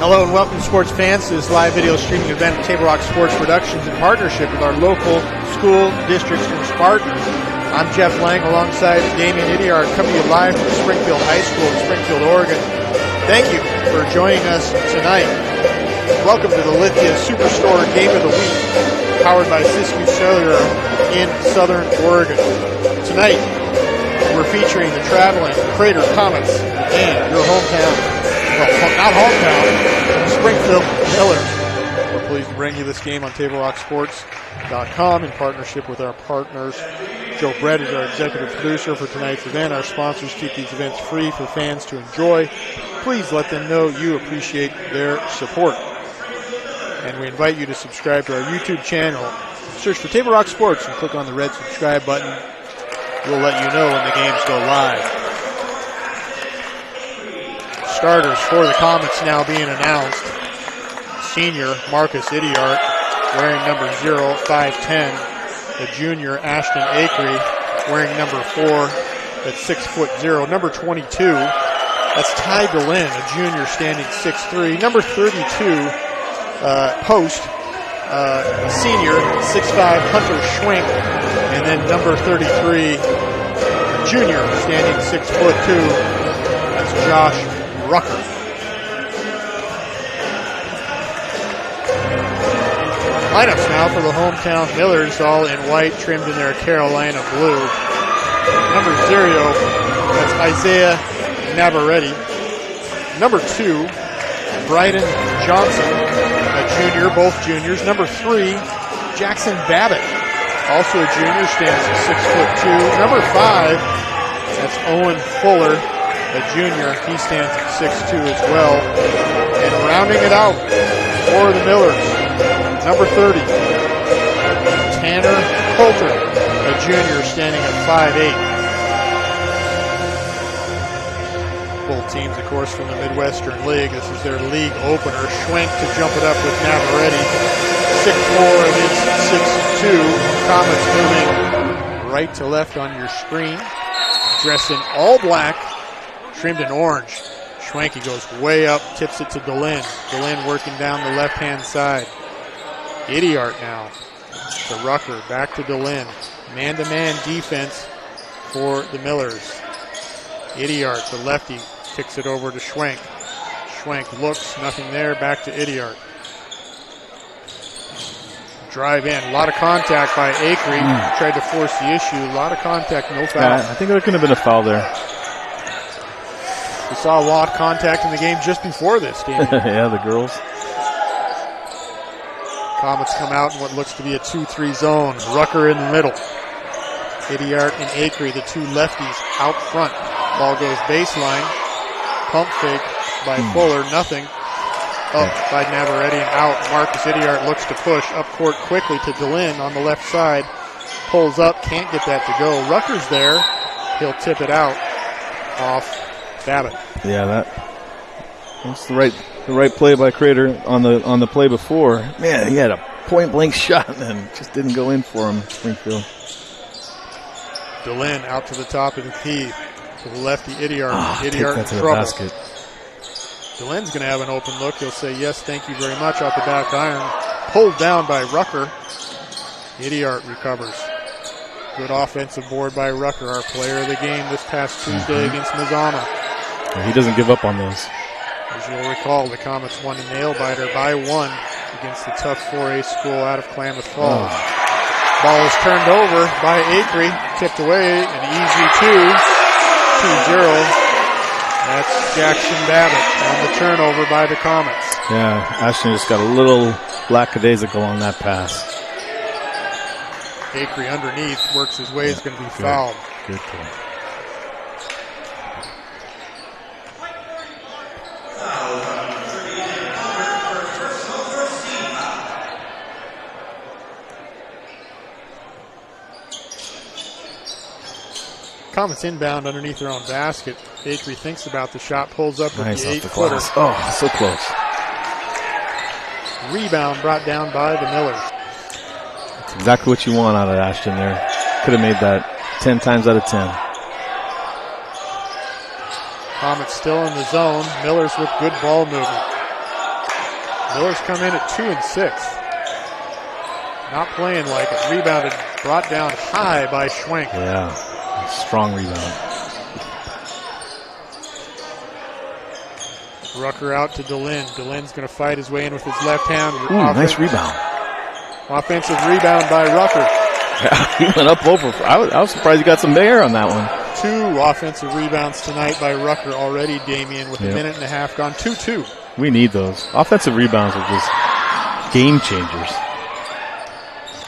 Hello and welcome, sports fans, to this live video streaming event at Table Rock Sports Productions in partnership with our local school districts from Spartans. I'm Jeff Lang alongside Damian Idiard, coming to you live from Springfield High School in Springfield, Oregon. Thank you for joining us tonight. Welcome to the Lithia Superstore Game of the Week, powered by Siskiyou Cellular in Southern Oregon. Tonight, we're featuring the traveling Crater Comets and your hometown. Well, not hometown, Springfield Millers. We're pleased to bring you this game on TableRockSports.com in partnership with our partners. Joe Brett is our executive producer for tonight's event. Our sponsors keep these events free for fans to enjoy. Please let them know you appreciate their support. And we invite you to subscribe to our YouTube channel. Search for Table Rock Sports and click on the red subscribe button. We'll let you know when the games go live. Starters for the Comets now being announced. Senior Marcus Idiard wearing number 0, 5'10". The junior Ashton Akery wearing number 4 at 6'0". Number 22, that's Ty Delin, a junior standing 6'3". Number 32, post, senior 6'5", Hunter Schwenk. And then number 33, junior standing 6'2". That's Josh Rucker. Lineups now for the hometown Millers, all in white, trimmed in their Carolina blue. Number 0, that's Isaiah Navarrete. Number 2, Bryden Johnson, a junior, both juniors. Number 3, Jackson Babbitt, also a junior, stands at 6'2". Number 5, that's Owen Fuller, a junior. He stands at 6'2" as well. And rounding it out for the Millers, number 30, Tanner Coulter, a junior, standing at 5'8". Both teams, of course, from the Midwestern League. This is their league opener. Schwenk to jump it up with Navarrete. 6'4" against 6'2". Comets moving right to left on your screen. Dressed in all black, trimmed in orange. Schwenke goes way up, tips it to Delin. Delin working down the left-hand side. Idiard now to Rucker, back to Delin. Man-to-man defense for the Millers. Idiard, the lefty, kicks it over to Schwenk. Schwenk looks, nothing there, back to Idiard. Drive in, a lot of contact by Akery. Tried to force the issue, a lot of contact, no foul. I think there could have been a foul there. We saw a lot of contact in the game just before this game. Yeah, the girls. Comets come out in what looks to be a 2-3 zone. Rucker in the middle. Idiard and Akery, the two lefties, out front. Ball goes baseline. Pump fake by Fuller, nothing. Up by Navarrete and out. Marcus Idiard looks to push up court quickly to Delin on the left side. Pulls up, can't get that to go. Rucker's there. He'll tip it out off Babbitt. Yeah, that's the right play by Crater on the play before. Man, he had a point blank shot and just didn't go in for him, Springfield. Delin out to the top of the key to the lefty Idiard. Idiard in trouble. Delin's going to have an open look. He'll say yes, thank you very much off the back iron. Pulled down by Rucker. Idiard recovers. Good offensive board by Rucker, our player of the game this past Tuesday against Mazama. He doesn't give up on those. As you'll recall, the Comets won a nail-biter by 1 against the tough 4A school out of Klamath Falls. Ball is turned over by Akery, tipped away, an easy 2-0. That's Jackson Babbitt on the turnover by the Comets. Yeah, Ashton just got a little lackadaisical on that pass. Akery underneath, works his way, is going to be fouled. Good play. Comets inbound underneath their own basket. Akery thinks about the shot, pulls up with nice the 8-footer. Oh, so close. Rebound brought down by the Millers. That's exactly what you want out of Ashton there. Could have made that 10 times out of 10. Comets still in the zone. Millers with good ball movement. Millers come in at 2 and 6. Not playing like it. Rebounded, brought down high by Schwenk. Yeah, strong rebound. Rucker out to DeLynn. DeLynn's going to fight his way in with his left hand. Ooh, nice rebound. Offensive rebound by Rucker. Yeah, he went up over. I was surprised he got some air on that one. 2 offensive rebounds tonight by Rucker already, Damien, with a minute and a half gone. 2-2. We need those. Offensive rebounds are just game changers.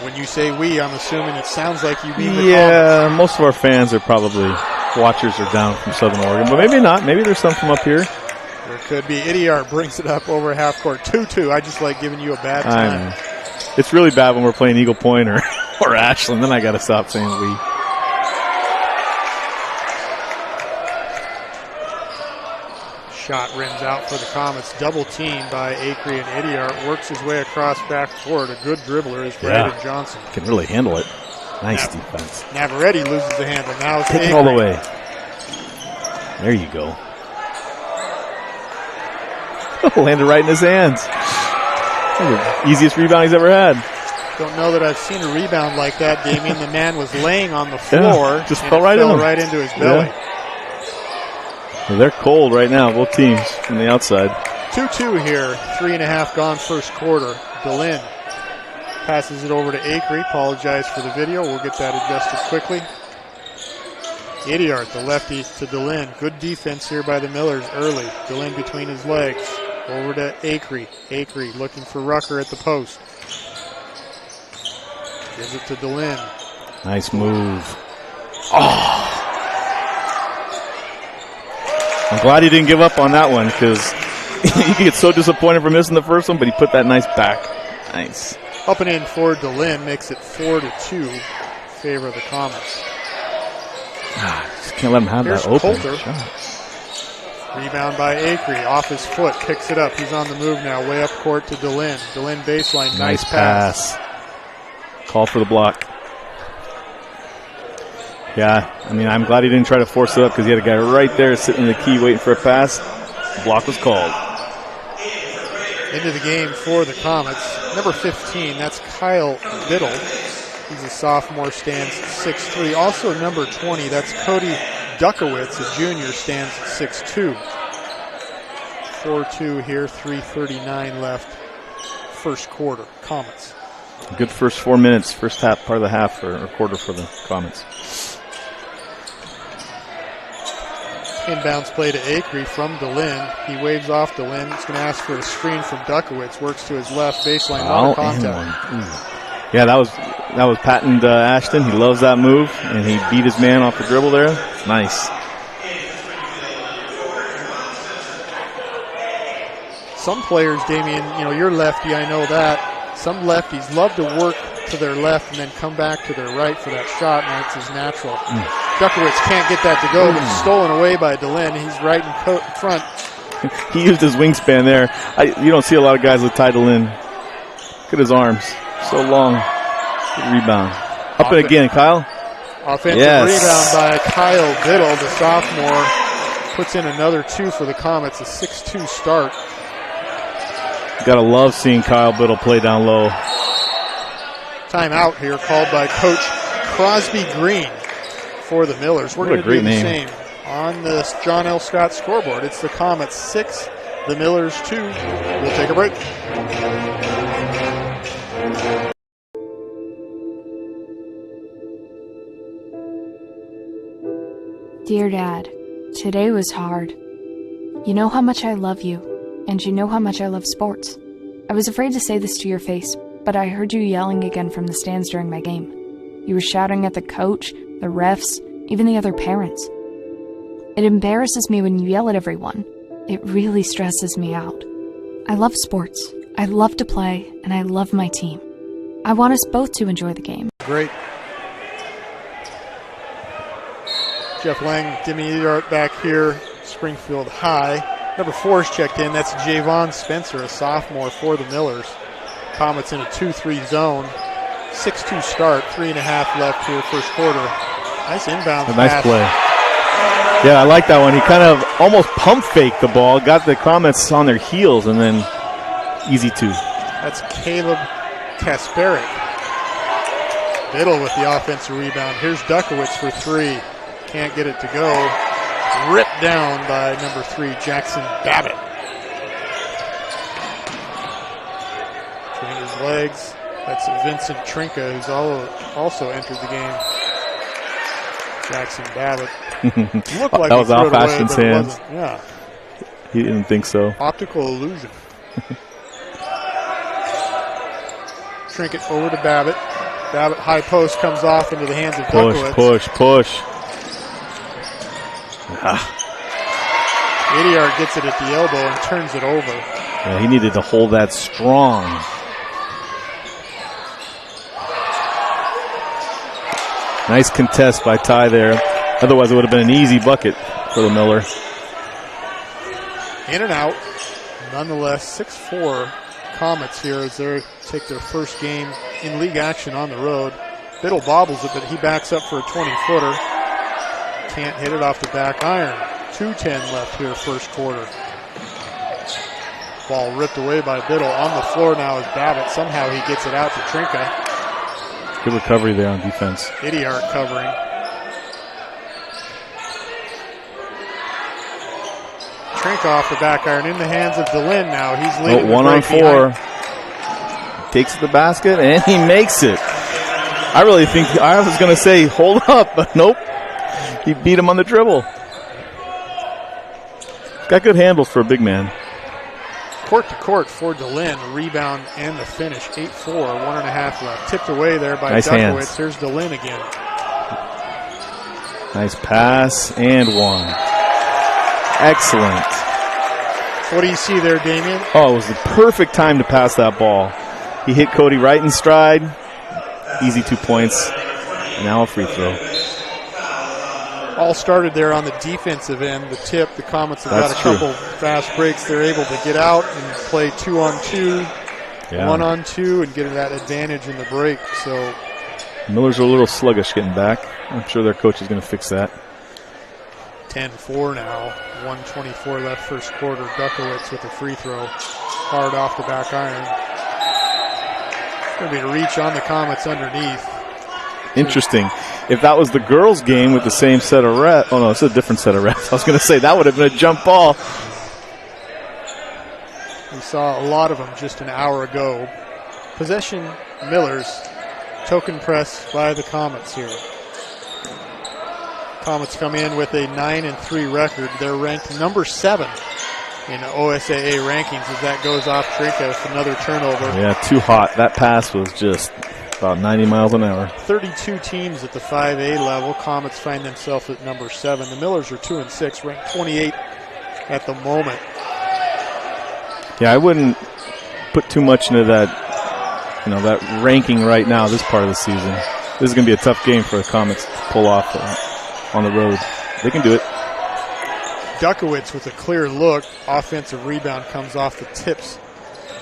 When you say we, I'm assuming it sounds like you mean the Yeah, most of our fans are probably watchers are down from Southern Oregon, but maybe not. Maybe there's some from up here. There could be. Idiart brings it up over half court. 2-2. I just like giving you a bad time. It's really bad when we're playing Eagle Point or Ashland. Then I got to stop saying we. Shot rims out for the Comets. Double teamed by Acree and Idiart. Works his way across backcourt. A good dribbler is Brandon Johnson. Can really handle it. Nice defense. Navarrete loses the handle. Now it's Take it all the way. There you go. Landed right in his hands. The easiest rebound he's ever had. Don't know that I've seen a rebound like that, Damien. The man was laying on the floor. Just fell right into his belly. Yeah. Well, they're cold right now, both teams from the outside. 2-2 here. 3.5 gone first quarter. DeLynn passes it over to Acree. Apologize for the video. We'll get that adjusted quickly. Idiart, the lefty to DeLynn. Good defense here by the Millers early. DeLynn between his legs. Over to Acree. Acree looking for Rucker at the post. Gives it to DeLynn. Nice move. Oh! I'm glad he didn't give up on that one because he gets so disappointed for missing the first one, but he put that nice back. Nice. Up and in for DeLynn makes it 4-2 in favor of the Comets. Just can't let him have Here's that open Coulter. shot. Rebound by Acree. Off his foot. Picks it up. He's on the move now. Way up court to DeLynn. DeLynn baseline. Nice pass. Call for the block. Yeah, I mean, I'm glad he didn't try to force it up because he had a guy right there sitting in the key waiting for a pass. The block was called. Into the game for the Comets. Number 15, that's Kyle Biddle. He's a sophomore, stands 6'3". Also number 20, that's Cody Duckowitz, a junior, stands 6'2". 4-2 here, 3:39 left. First quarter, Comets. Good first 4 minutes, first half, part of the half or quarter for the Comets. Inbounds play to Acree from DeLynn. He waves off DeLynn. He's going to ask for a screen from Duckowitz. Works to his left baseline. Not a contact. Yeah, that was Patton Ashton. He loves that move, and he beat his man off the dribble there. Nice. Some players, Damien, you're lefty, I know that. Some lefties love to work to their left and then come back to their right for that shot, and that's his natural. Duckowitz can't get that to go, but it's stolen away by DeLynn. He's right in front. He used his wingspan there. You don't see a lot of guys with title in. Look at his arms. So long. Good rebound. Up and again, Kyle. Offensive rebound by Kyle Biddle, the sophomore. Puts in another 2 for the Comets, a 6-2 start. Gotta love seeing Kyle Biddle play down low. Timeout here called by Coach Crosby Green for the Millers. We're going to do the same on the John L. Scott scoreboard. It's the Comets 6, the Millers 2. We'll take a break. Dear Dad, today was hard. You know how much I love you, and you know how much I love sports. I was afraid to say this to your face, but I heard you yelling again from the stands during my game. You were shouting at the coach, the refs, even the other parents. It embarrasses me when you yell at everyone. It really stresses me out. I love sports, I love to play, and I love my team. I want us both to enjoy the game. Great. Jeff Lang, Demi Idiart back here, Springfield High. Number 4 is checked in. That's Javon Spencer, a sophomore for the Millers. Comets in a 2-3 zone. 6-2 start, 3.5 left here, first quarter. Nice inbound pass. Nice play. Yeah, I like that one. He kind of almost pump faked the ball, got the Comets on their heels, and then Easy 2. That's Caleb Kasparek. Biddle with the offensive rebound. Here's Dukowitz for 3. Can't get it to go. Ripped down by number 3, Jackson Babbitt. Between his legs, that's Vincent Trinka, who's also entered the game. Jackson Babbitt. Looked like that was off away, Ashton's hands. Yeah. He didn't think so. Optical illusion. Trinket over to Babbitt. Babbitt high post comes off into the hands of Dukowitz. Push. Idiart gets it at the elbow and turns it over. Yeah, he needed to hold that strong. Nice contest by Ty there. Otherwise, it would have been an easy bucket for the Miller. In and out. Nonetheless, 6-4 Comets here as they take their first game in league action on the road. Biddle bobbles it, but he backs up for a 20-footer. Can't hit it off the back iron. 2:10 left here, first quarter. Ball ripped away by Biddle. On the floor now is Babbitt. Somehow he gets it out to Trinka. Good recovery there on defense. Idiart covering. Trinka off the back iron in the hands of DeLynn now. He's leading the 1 on 4. behind. Takes the basket, and he makes it. I really think, I was going to say, hold up, but nope. He beat him on the dribble. Got good handles for a big man. Court to court for DeLynn. Rebound and the finish. 8-4, 1.5 left. Tipped away there by nice Dukowitz. Hands. Here's DeLynn again. Nice pass and 1. Excellent. What do you see there, Damian? Oh, it was the perfect time to pass that ball. He hit Cody right in stride. Easy 2 points. And now a free throw. All started there on the defensive end. The tip, the Comets have got a couple fast breaks. They're able to get out and play 2-on-2, 1-on-2, and get that advantage in the break. So Millers are a little sluggish getting back. I'm sure their coach is going to fix that. 10-4 now. 1:24 left first quarter. Dukowitz with a free throw. Hard off the back iron. Going to be a reach on the Comets underneath. Interesting. If that was the girls' game with the same set of refs, oh no, it's a different set of refs. I was going to say that would have been a jump ball. We saw a lot of them just an hour ago. Possession, Millers. Token press by the Comets here. Comets come in with a 9-3 record. They're ranked number 7 in OSAA rankings as that goes off Trinka with another turnover. Yeah, too hot. That pass was just about 90 miles an hour. 32 teams at the 5A level. Comets find themselves at number 7. The Millers are 2-6, ranked 28 at the moment. Yeah, I wouldn't put too much into that, that ranking right now, this part of the season. This is going to be a tough game for the Comets to pull off on the road. They can do it. Dukowitz with a clear look. Offensive rebound comes off the tips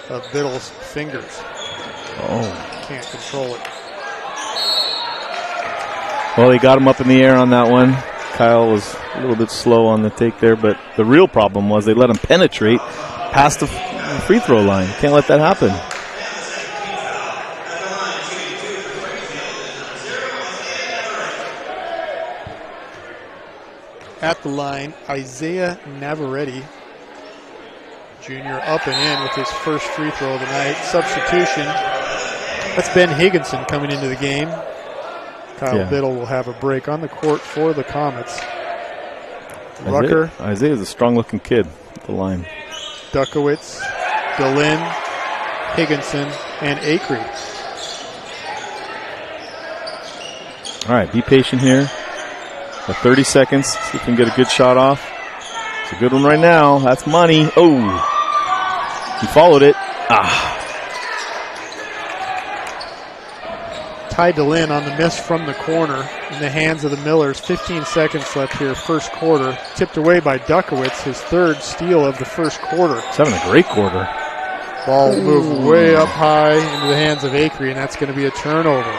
of Biddle's fingers. Oh. Can't control it. Well, he got him up in the air on that one. Kyle was a little bit slow on the take there, but the real problem was they let him penetrate past the free throw line. Can't let that happen. At the line, Isaiah Navarrete, junior, up and in with his first free throw of the night. Substitution. That's Ben Higginson coming into the game. Kyle Biddle will have a break on the court for the Comets. Rucker. Isaiah's a strong-looking kid at the line. Dukowitz, DeLynn, Higginson, and Acree. All right, be patient here. For 30 seconds, see if we can get a good shot off. It's a good one right now. That's money. Oh, he followed it. Ty DeLynn on the miss from the corner in the hands of the Millers. 15 seconds left here, first quarter. Tipped away by Dukowitz, his third steal of the first quarter. He's having a great quarter. Ball moved way up high into the hands of Acree, and that's going to be a turnover.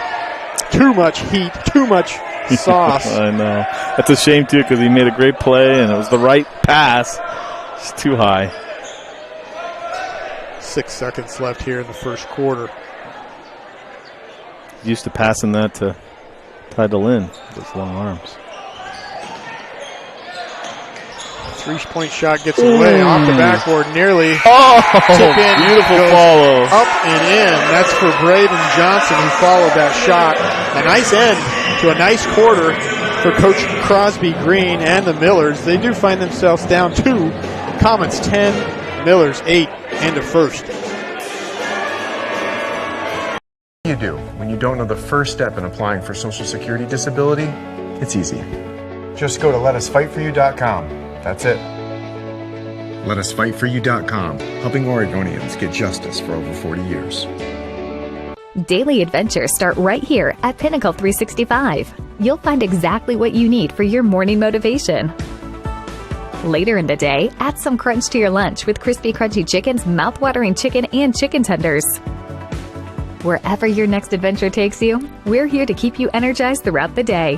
Too much heat, too much sauce. I know. That's a shame, too, because he made a great play, and it was the right pass. It's too high. 6 seconds left here in the first quarter. Used to passing that to Ty DeLynn with those long arms. 3-point shot gets away off the backboard, nearly. Tip in, beautiful follow. Up and in. That's for Braden Johnson, who followed that shot. A nice end to a nice quarter for Coach Crosby Green and the Millers. They do find themselves down 2. Comets 10, Millers 8, end of first. What do you do when you don't know the first step in applying for Social Security disability? It's easy. Just go to letusfightforyou.com. That's it. Letusfightforyou.com, helping Oregonians get justice for over 40 years. Daily adventures start right here at Pinnacle 365. You'll find exactly what you need for your morning motivation. Later in the day, add some crunch to your lunch with Crispy Crunchy Chicken's mouth-watering chicken and chicken tenders. Wherever your next adventure takes you, we're here to keep you energized throughout the day.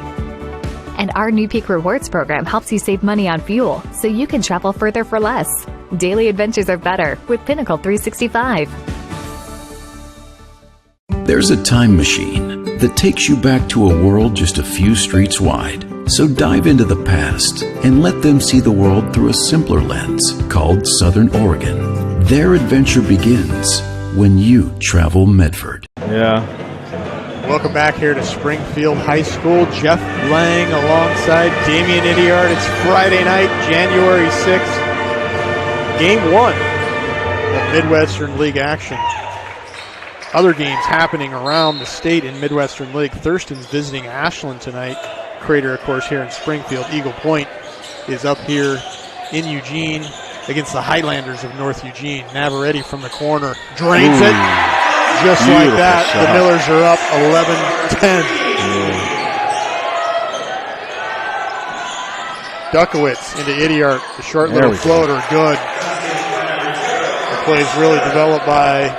And our new Peak Rewards program helps you save money on fuel so you can travel further for less. Daily adventures are better with Pinnacle 365. There's a time machine that takes you back to a world just a few streets wide. So dive into the past and let them see the world through a simpler lens called Southern Oregon. Their adventure begins when you travel Medford. Yeah. Welcome back here to Springfield High School. Jeff Lang alongside Damian Idiard. It's Friday night, January 6th. Game 1 of Midwestern League action. Other games happening around the state in Midwestern League. Thurston's visiting Ashland tonight. Crater, of course, here in Springfield. Eagle Point is up here in Eugene against the Highlanders of North Eugene. Navarrete from the corner drains it. Just like that, shot. The Millers are up 11-10. Duckowitz into Idiart. The short little floater, good. The play is really developed by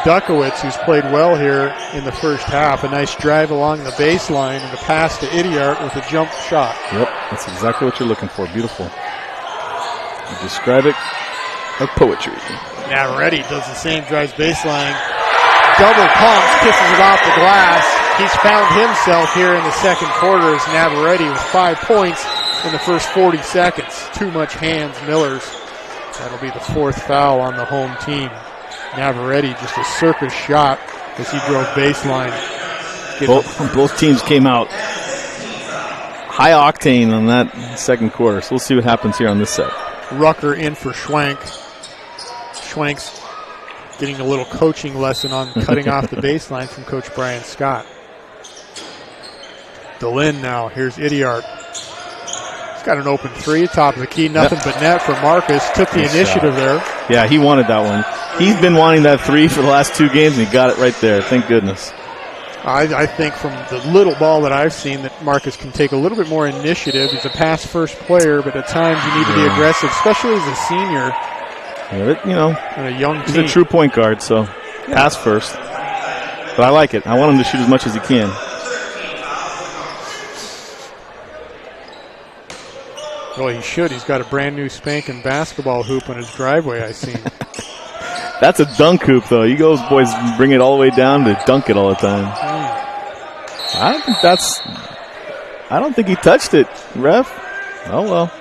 Duckowitz, who's played well here in the first half. A nice drive along the baseline and a pass to Idiart with a jump shot. Yep, that's exactly what you're looking for. Beautiful. You describe it like poetry. Navarrete does the same, drives baseline. Double pumps, kisses it off the glass. He's found himself here in the second quarter as Navarrete with 5 points in the first 40 seconds. Too much hands, Millers. That'll be the 4th foul on the home team. Navarrete, just a circus shot as he drove baseline. Both teams came out high octane on that second quarter, so we'll see what happens here on this set. Rucker in for Schwank. Schwank's getting a little coaching lesson on cutting off the baseline from Coach Brian Scott. DeLynn now. Here's Idiart. He's got an open 3, top of the key. Nothing but net for Marcus. Took the initiative there. Yeah, he wanted that one. He's been wanting that 3 for the last 2 games, and he got it right there. Thank goodness. I think from the little ball that I've seen that Marcus can take a little bit more initiative. He's a pass-first player, but at times you need to be aggressive, especially as a senior. Yeah, and a young he's team. a true point guard, so pass first. But I like it. I want him to shoot as much as he can. Well, he should. He's got a brand new spanking basketball hoop on his driveway, I seen. That's a dunk hoop, though. You guys boys bring it all the way down to dunk it all the time. I don't think he touched it, ref. Oh, well.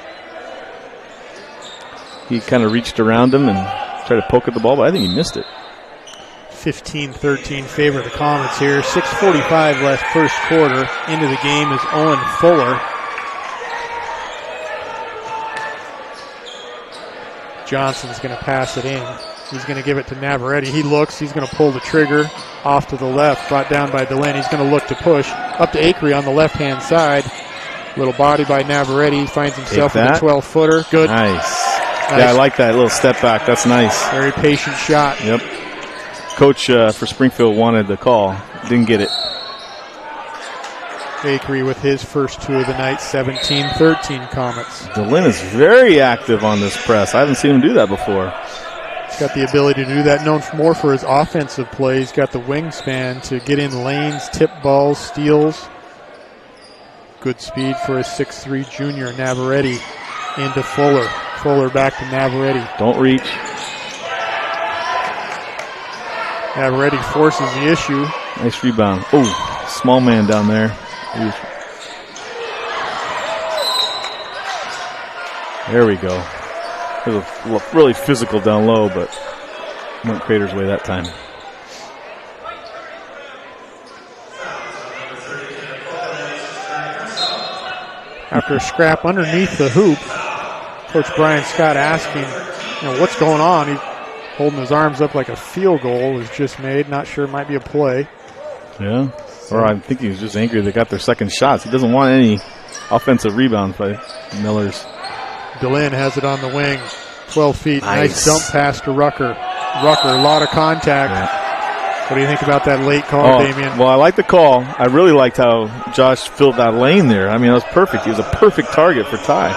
He kind of reached around him and tried to poke at the ball, but I think he missed it. 15-13 favor of the Comets here. 6:45 left first quarter. Into the game is Owen Fuller. Johnson's going to pass it in. He's going to give it to Navarrete. He looks. He's going to pull the trigger off to the left. Brought down by DeLynn. He's going to look to push. Up to Acree on the left-hand side. Little body by Navarrete. Finds himself in a 12-footer. Good. Nice. Yeah, I like that little step back. That's nice. Very patient shot. Yep. Coach for Springfield wanted the call. Didn't get it. Acree with his first 2 of the night. 17-13 Comets. DeLynn is very active on this press. I haven't seen him do that before. He's got the ability to do that, known more for his offensive play. He's got the wingspan to get in lanes, tip balls, steals. Good speed for a 6'3 junior. Navarrete into Fuller. Fuller back to Navarrete. Don't reach. Already forces the issue. Nice rebound. Oh, small man down there. There we go. It was really physical down low, but went Crater's way that time. After a scrap underneath the hoop, Coach Brian Scott asking, what's going on? He's holding his arms up like a field goal was just made. Not sure, it might be a play. Yeah, or I think he was just angry they got their second shots. He doesn't want any offensive rebounds by Millers. DeLynn has it on the wing, 12 feet. Nice dump pass to Rucker. Rucker, a lot of contact. Yeah. What do you think about that late call, Damian? Well, I like the call. I really liked how Josh filled that lane there. I mean, it was perfect. He was a perfect target for Ty.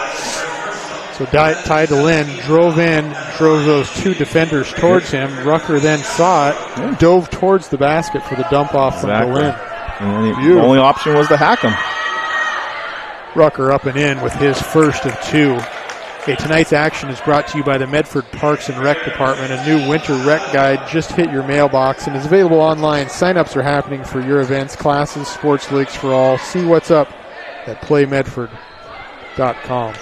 So Ty DeLynn drove those two defenders towards him. Rucker then saw it, dove towards the basket for the dump off from DeLynn. And the only option was to hack him. Rucker up and in with his first of two. Okay, tonight's action is brought to you by the Medford Parks and Rec Department. A new winter rec guide just hit your mailbox and is available online. Sign-ups are happening for your events, classes, sports leagues for all. See what's up at playmedford.com.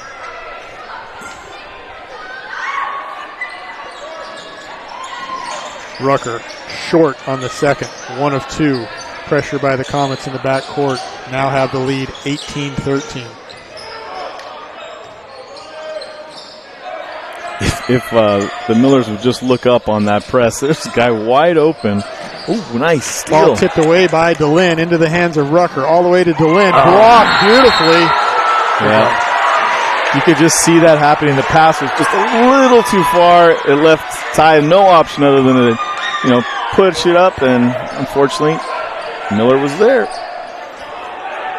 Rucker short on the second, 1 of 2. Pressure by the Comets in the backcourt. Now have the lead 18-13. If the Millers would just look up on that press, there's a guy wide open. Ooh, nice steal. Ball tipped away by DeLynn into the hands of Rucker. All the way to DeLynn. Blocked beautifully. Yeah. You could just see that happening. The pass was just a little too far. It left Ty no option other than to, push it up, and unfortunately, Miller was there.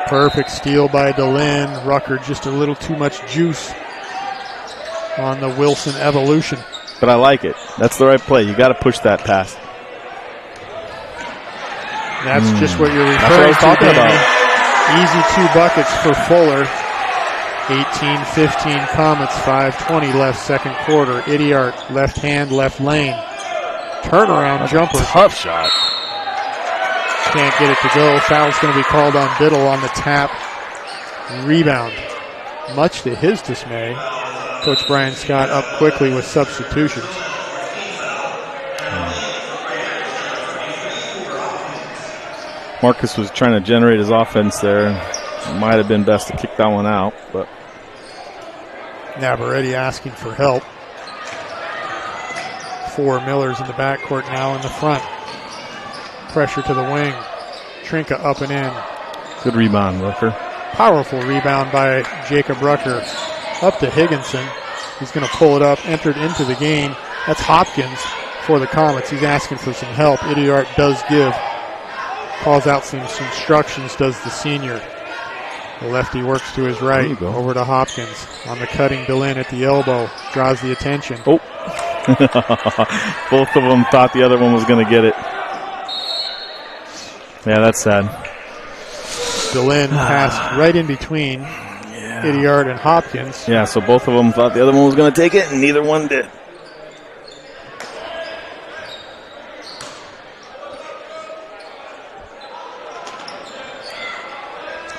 Perfect steal by DeLynn. Rucker just a little too much juice on the Wilson evolution. But I like it. That's the right play. You got to push that pass. That's just what you're referring to, Danny. Easy 2 buckets for Fuller. 18-15 Comets, 5:20 left second quarter. Idiart, left hand, left lane. Turnaround jumper. Tough shot. Can't get it to go. Foul's going to be called on Biddle on the tap. Rebound. Much to his dismay, Coach Brian Scott up quickly with substitutions. Marcus was trying to generate his offense there. It might have been best to kick that one out, but Navarrete asking for help. 4 Millers in the backcourt now in the front. Pressure to the wing. Trinka up and in. Good rebound, Rucker. Powerful rebound by Jacob Rucker. Up to Higginson. He's going to pull it up. Entered into the game. That's Hopkins for the Comets. He's asking for some help. Idiart does give. Calls out some instructions, does the senior. The lefty works to his right. Over to Hopkins. On the cutting, DeLynn at the elbow. Draws the attention. Oh. Both of them thought the other one was going to get it. Yeah, that's sad. DeLynn passed right in between Idiart and Hopkins. Yeah, so both of them thought the other one was going to take it, and neither one did.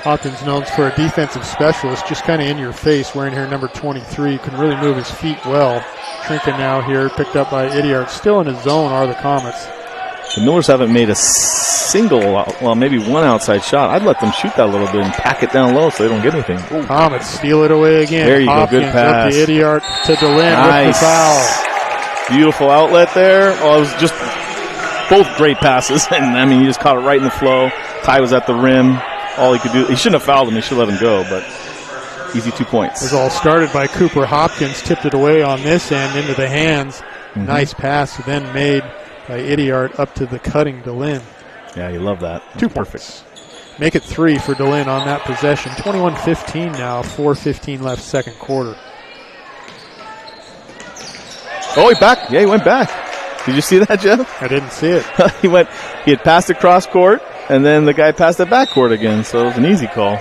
Hopkins known for a defensive specialist, just kind of in your face, wearing here number 23. Can really move his feet well. Trinka now here, picked up by Idiart. Still in his zone are the Comets. The Millers haven't made a single, well, maybe one outside shot. I'd let them shoot that a little bit and pack it down low so they don't get anything. Ooh. Comets steal it away again. There you Hopkins go, good pass. Up to Idiart to DeLynn with the foul. Beautiful outlet there. Well, it was just both great passes. And, I mean, he just caught it right in the flow. Ty was at the rim. All he could do, he shouldn't have fouled him. He should let him go, but easy 2 points. It was all started by Cooper Hopkins. Tipped it away on this end into the hands. Mm-hmm. Nice pass then made by Idiart up to the cutting DeLynn. Yeah, you love that. 2 perfect. Make it 3 for DeLynn on that possession. 21-15 now, 4:15 left second quarter. Oh, he back. Yeah, he went back. Did you see that, Jeff? I didn't see it. He had passed it cross court, and then the guy passed it back court again, so it was an easy call.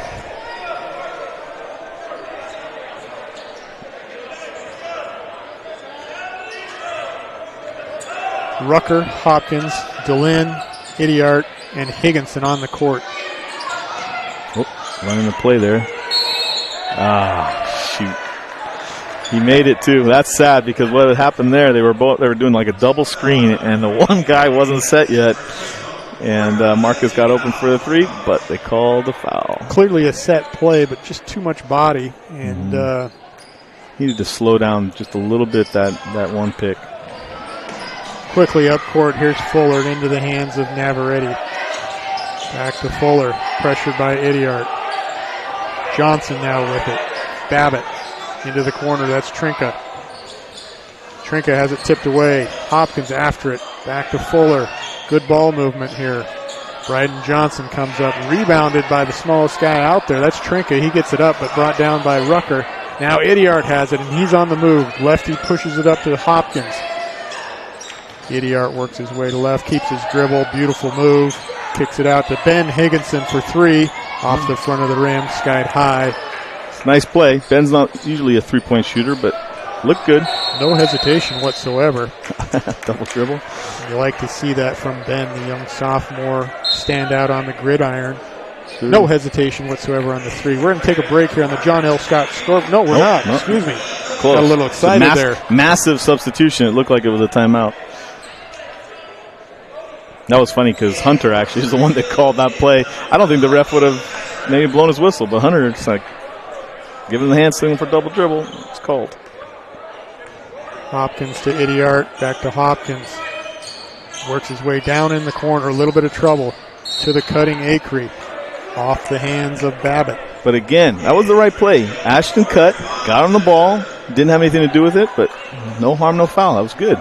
Rucker, Hopkins, DeLynn, Idiart, and Higginson on the court. Oh, running the play there. Shoot. He made it too. That's sad because what had happened there, they were doing like a double screen, and the one guy wasn't set yet. And Marcus got open for the three, but they called the foul. Clearly a set play, but just too much body. And needed to slow down just a little bit that one pick. Quickly up court, here's Fuller into the hands of Navarrete. Back to Fuller, pressured by Idiart. Johnson now with it. Babbitt into the corner, that's Trinka. Trinka has it tipped away. Hopkins after it, back to Fuller. Good ball movement here. Bryden Johnson comes up, rebounded by the smallest guy out there. That's Trinka. He gets it up, but brought down by Rucker. Now Idiart has it, and he's on the move. Lefty pushes it up to Hopkins. Idiart works his way to left, keeps his dribble. Beautiful move. Kicks it out to Ben Higginson for three. Off the front of the rim, skied high. Nice play. Ben's not usually a three-point shooter, but looked good. No hesitation whatsoever. Double dribble. You like to see that from Ben, the young sophomore, stand out on the gridiron. Sure. No hesitation whatsoever on the three. We're going to take a break here on the John L. Scott score. No, we're not. No. Excuse me. Close. Got a little excited there. Massive substitution. It looked like it was a timeout. That was funny because Hunter actually is the one that called that play. I don't think the ref would have maybe blown his whistle, but Hunter just like giving the hand signal for double dribble. It's called. Hopkins to Idiart, back to Hopkins. Works his way down in the corner, a little bit of trouble. To the cutting Acree. Off the hands of Babbitt. But again, that was the right play. Ashton cut, got on the ball, didn't have anything to do with it, but no harm, no foul. That was good.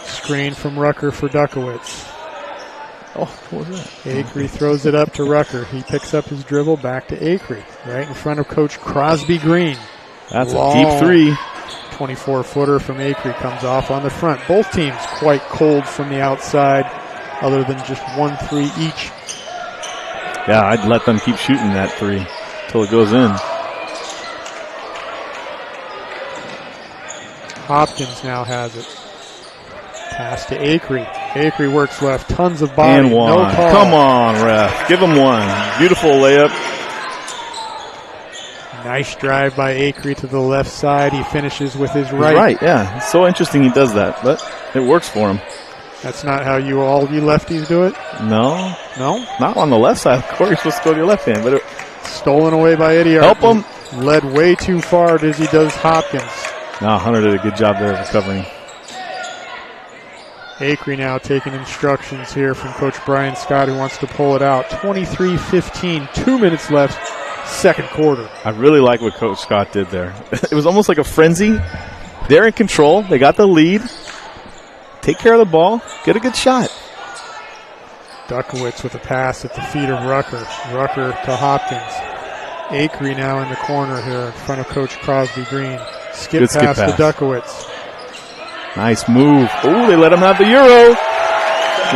Screen from Rucker for Dukowitz. Oh, what was that? Acree throws it up to Rucker. He picks up his dribble, back to Acree. Right in front of Coach Crosby Green. That's a deep three. 24-footer from Acree comes off on the front. Both teams quite cold from the outside, other than just 1-3 each. Yeah, I'd let them keep shooting that three until it goes in. Hopkins now has it. Pass to Acree. Acree works left. Tons of body. And one. No call. Come on, ref. Give him one. Beautiful layup. Nice drive by Acree to the left side. He finishes with his right. Right, yeah. It's so interesting he does that, but it works for him. That's not how all you lefties do it? No. No? Not on the left side. Of course, you're supposed to go to your left hand. But stolen away by Idiart. Help him. Led way too far as he does Hopkins. No, Hunter did a good job there of recovering. Acree now taking instructions here from Coach Brian Scott, who wants to pull it out. 23-15, 2 minutes left, second quarter. I really like what Coach Scott did there. It was almost like a frenzy. They're in control. They got the lead. Take care of the ball. Get a good shot. Dukowitz with a pass at the feet of Rucker. Rucker to Hopkins. Acree now in the corner here in front of Coach Crosby Green. Skip pass to Dukowitz. Nice move. Oh, they let him have the Euro.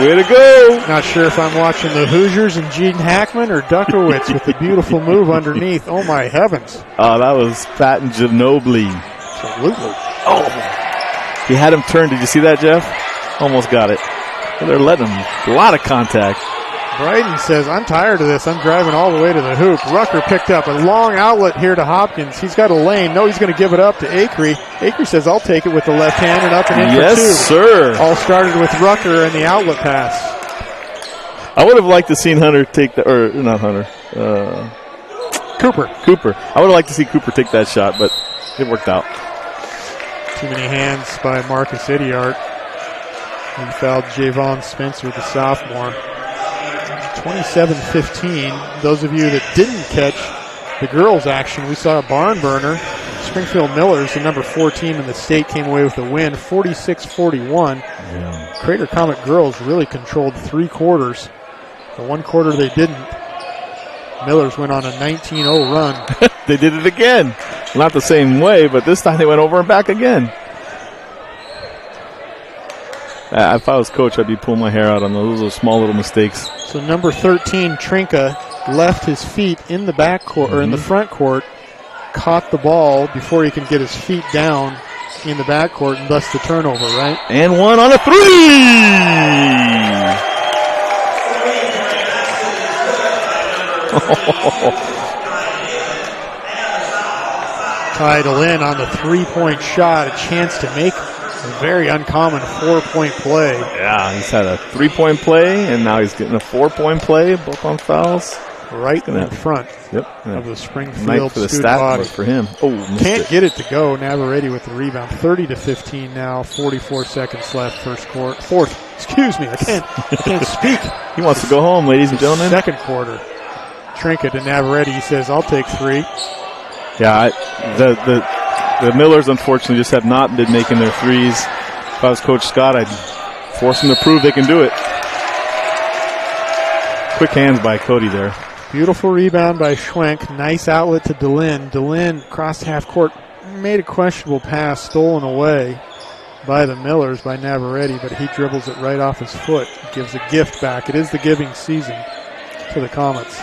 Way to go. Not sure if I'm watching the Hoosiers and Gene Hackman or Dukowitz with the beautiful move underneath. Oh, my heavens. Oh, that was Pat and Ginobili. Absolutely. Oh, he had him turned. Did you see that, Jeff? Almost got it. Well, they're letting him. A lot of contact. Bryden says, I'm tired of this. I'm driving all the way to the hoop. Rucker picked up a long outlet here to Hopkins. He's got a lane. No, he's going to give it up to Acree. Acree says, I'll take it with the left hand and up and in for two. Yes, sir. All started with Rucker and the outlet pass. I would have liked to seen Hunter take the, or not Hunter, Cooper. I would have liked to see Cooper take that shot, but it worked out. Too many hands by Marcus Idiart. He fouled Javon Spencer, the sophomore. 27-15. Those of you that didn't catch the girls' action, we saw a barn burner. Springfield Millers, the number 4 team in the state, came away with the win, 46-41. Yeah. Crater Comet girls really controlled 3 quarters. The 1 quarter they didn't. Millers went on a 19-0 run. They did it again. Not the same way, but this time they went over and back again. If I was coach, I'd be pulling my hair out on those. Those are small little mistakes. So number 13, Trinka, left his feet in the back court or in the front court, caught the ball before he can get his feet down in the backcourt, and thus the turnover, right? And one on a three! Tidal in on the three-point shot, a chance to make a very uncommon 4-point play. Yeah, he's had a 3-point play, and now he's getting a 4-point play, both on fouls. Right in front of the Springfield night for the student stat body. book for him. Oh, can't get it to go. Navarrete with the rebound. 30-15 now. 44 seconds left. First quarter. Excuse me. I can't speak. He wants to go home, ladies and gentlemen. Second quarter. Trinket to Navarrete. He says, "I'll take 3." Yeah, the Millers unfortunately just have not been making their threes. If I was Coach Scott, I'd force them to prove they can do it. Quick hands by Cody there. Beautiful rebound by Schwenk. Nice outlet to DeLynn. DeLynn crossed half court. Made a questionable pass, stolen away by the Millers, by Navarrete, but he dribbles it right off his foot. Gives a gift back. It is the giving season to the Comets.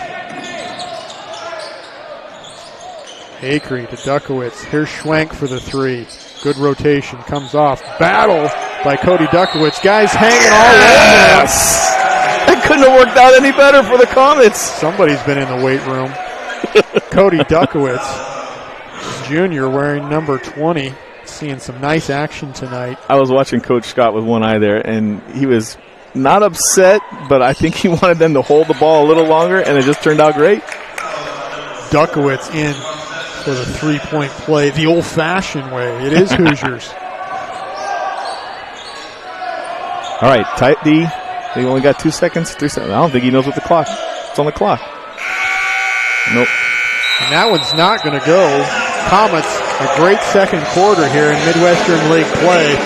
Acree to Duckowitz. Here's Schwenk for the 3. Good rotation. Comes off. Battle by Cody Duckowitz. Guys hanging all over. Yes! That couldn't have worked out any better for the Comets. Somebody's been in the weight room. Cody Duckowitz, Jr., wearing number 20. Seeing some nice action tonight. I was watching Coach Scott with one eye there, and he was not upset, but I think he wanted them to hold the ball a little longer, and it just turned out great. Duckowitz in for the 3-point play, the old-fashioned way. It is Hoosiers. All right, tight D. They only got 2 seconds, 3 seconds. I don't think he knows what the clock. It's on the clock. Nope. And that one's not going to go. Comets, a great second quarter here in Midwestern League play.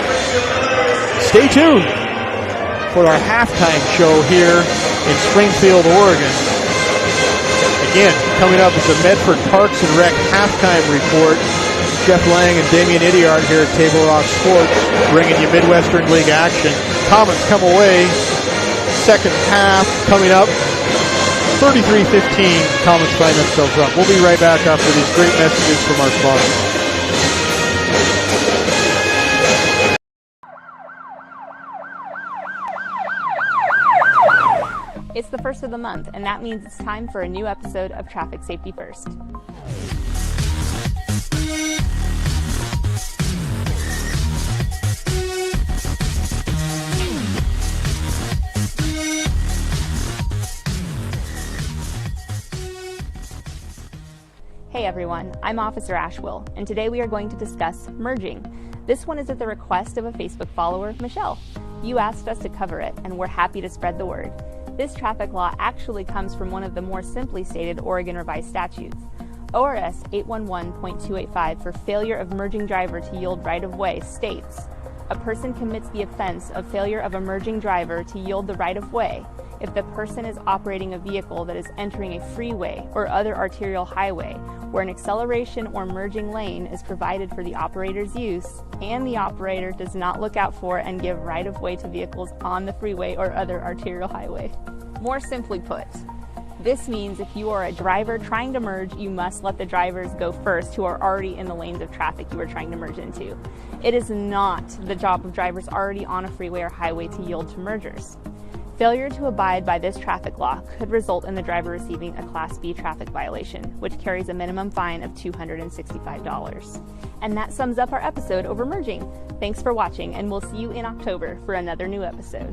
Stay tuned for our halftime show here in Springfield, Oregon. Again, coming up is the Medford Parks and Rec halftime report. Jeff Lang and Damian Idiard here at Table Rock Sports, bringing you Midwestern League action. Comets come away. Second half coming up. 33-15. Comets find themselves up. We'll be right back after these great messages from our sponsors. It's the first of the month, and that means it's time for a new episode of Traffic Safety First. Hey everyone, I'm Officer Ashwill, and today we are going to discuss merging. This one is at the request of a Facebook follower, Michelle. You asked us to cover it, and we're happy to spread the word. This traffic law actually comes from one of the more simply stated Oregon revised statutes. ORS 811.285 for failure of merging driver to yield right-of-way states, a person commits the offense of failure of a merging driver to yield the right-of-way if the person is operating a vehicle that is entering a freeway or other arterial highway where an acceleration or merging lane is provided for the operator's use and the operator does not look out for and give right-of-way to vehicles on the freeway or other arterial highway. More simply put, this means if you are a driver trying to merge, you must let the drivers go first who are already in the lanes of traffic you are trying to merge into. It is not the job of drivers already on a freeway or highway to yield to mergers. Failure to abide by this traffic law could result in the driver receiving a Class B traffic violation, which carries a minimum fine of $265. And that sums up our episode over merging. Thanks for watching, and we'll see you in October for another new episode.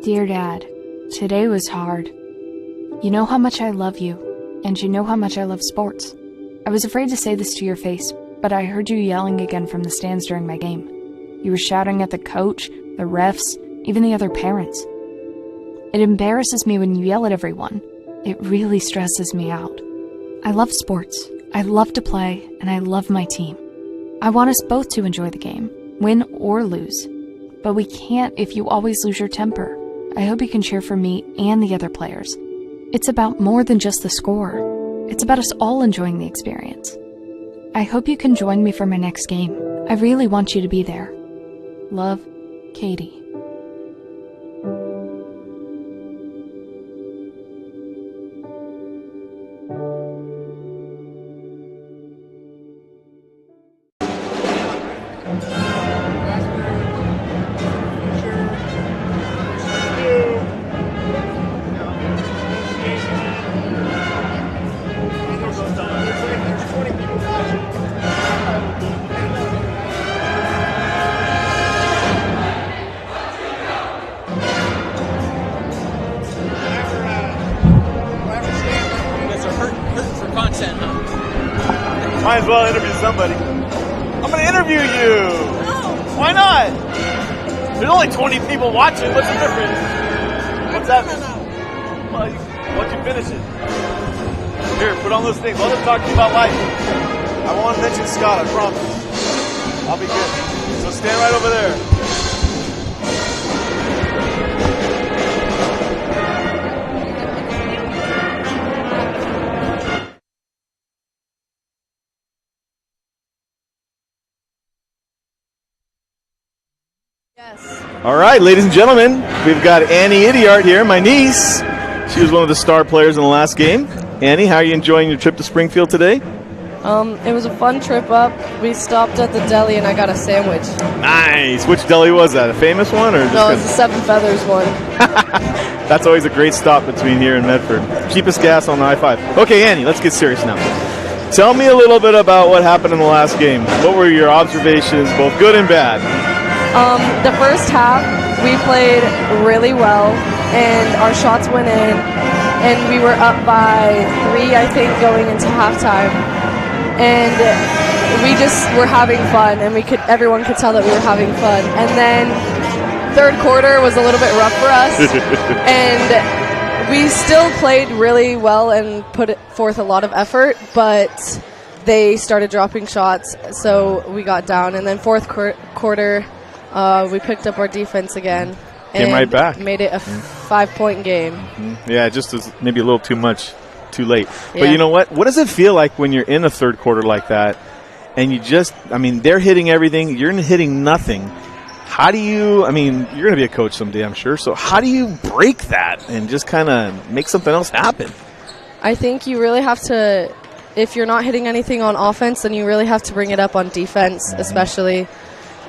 Dear Dad, today was hard. You know how much I love you, and you know how much I love sports. I was afraid to say this to your face, but I heard you yelling again from the stands during my game. You were shouting at the coach, the refs, even the other parents. It embarrasses me when you yell at everyone. It really stresses me out. I love sports, I love to play, and I love my team. I want us both to enjoy the game, win or lose. but we can't if you always lose your temper. I hope you can cheer for me and the other players. It's about more than just the score. It's about us all enjoying the experience. I hope you can join me for my next game. I really want you to be there. Love, Katie. Might as well interview somebody. I'm going to interview you. No. Why not? There's only 20 people watching. What's the difference? What's that? No. Well, once you finish it. Here, put on those things. Let us talk to you about life. I won't mention Scott, I promise. I'll be good. So stand right over there. Yes. All right, ladies and gentlemen, we've got Annie Idiart here, my niece. She was one of the star players in the last game. Annie, how are you enjoying your trip to Springfield today? It was a fun trip up. We stopped at the deli and I got a sandwich. Nice. Which deli was that? A famous one? Or just No, it was the Seven Feathers one. That's always a great stop between here and Medford. Cheapest gas on the I-5. Okay, Annie, let's get serious now. Tell me a little bit about what happened in the last game. What were your observations, both good and bad? The first half, we played really well, and our shots went in, and we were up by 3, I think, going into halftime. And we just were having fun, and everyone could tell that we were having fun. And then third quarter was a little bit rough for us, and we still played really well and put forth a lot of effort, but they started dropping shots, so we got down. And then fourth quarter, we picked up our defense again. Came right back. Made it a 5-point game. Mm-hmm. Yeah, just was maybe a little too much, too late. Yeah. But you know what? What does it feel like when you're in the third quarter like that and they're hitting everything, you're hitting nothing. How do you, you're going to be a coach someday, I'm sure. So how do you break that and just kind of make something else happen? I think you really have to, if you're not hitting anything on offense, then you really have to bring it up on defense, especially,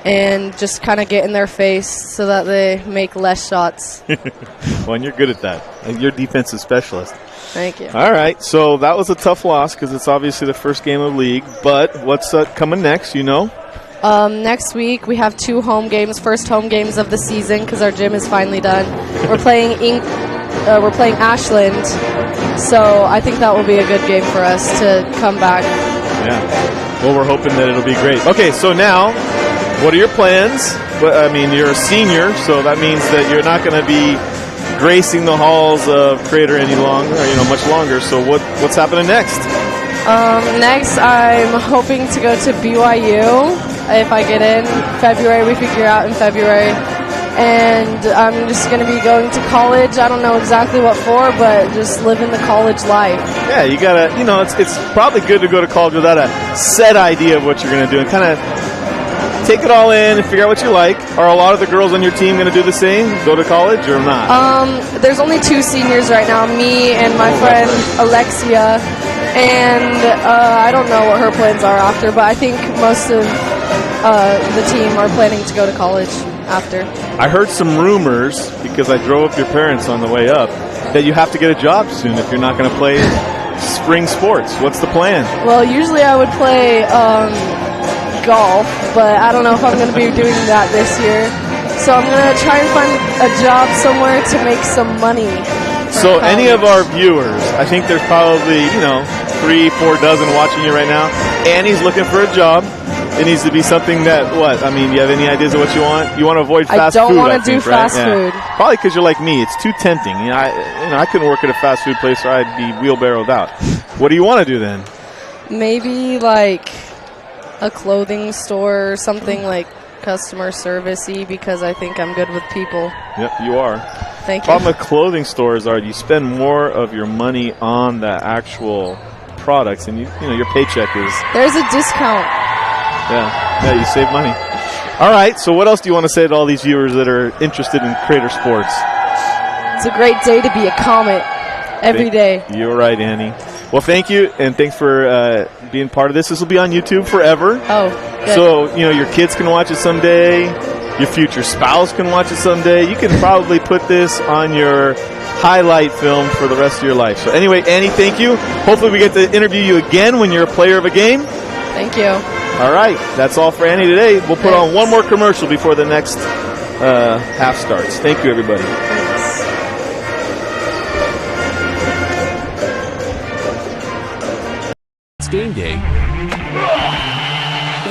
and just kind of get in their face so that they make less shots. Well, and you're good at that. You're a defensive specialist. Thank you. All right, so that was a tough loss because it's obviously the first game of the league. But what's coming next, you know? Next week we have 2 home games, first home games of the season because our gym is finally done. We're playing Ashland, so I think that will be a good game for us to come back. Yeah. Well, we're hoping that it'll be great. Okay, so now, what are your plans? You're a senior, so that means that you're not going to be gracing the halls of Crater any longer, much longer. So what's happening next? Next, I'm hoping to go to BYU if I get in February. We figure out in February. And I'm just going to be going to college. I don't know exactly what for, but just living the college life. Yeah, you got to, it's probably good to go to college without a set idea of what you're going to do and kind of take it all in and figure out what you like. Are a lot of the girls on your team going to do the same? Go to college or not? There's only 2 seniors right now, me and my friend Alexia. And I don't know what her plans are after, but I think most of the team are planning to go to college after. I heard some rumors, because I drove up your parents on the way up, that you have to get a job soon if you're not going to play spring sports. What's the plan? Well, usually I would play golf, but I don't know if I'm going to be doing that this year. So I'm going to try and find a job somewhere to make some money. So any of our viewers, I think there's probably, 3-4 dozen watching you right now. Annie's looking for a job. It needs to be something that, you have any ideas of what you want? You want to avoid fast food, I don't want to do fast right? food. Probably because you're like me. It's too tempting. I couldn't work at a fast food place or I'd be wheelbarrowed out. What do you want to do then? Maybe like a clothing store or something like customer servicey because I think I'm good with people. Yep, you are. Thank you. Problem with clothing stores are you spend more of your money on the actual products, and you know your paycheck is. There's a discount. Yeah, you save money. All right, so what else do you want to say to all these viewers that are interested in Crater Sports? It's a great day to be a Comet every day. You're right, Annie. Well, thank you, and thanks for being part of this. This will be on YouTube forever. Oh, good. So, your kids can watch it someday. Your future spouse can watch it someday. You can probably put this on your highlight film for the rest of your life. So anyway, Annie, thank you. Hopefully we get to interview you again when you're a player of a game. Thank you. All right. That's all for Annie today. We'll put on one more commercial before the next half starts. Thank you, everybody. It's game day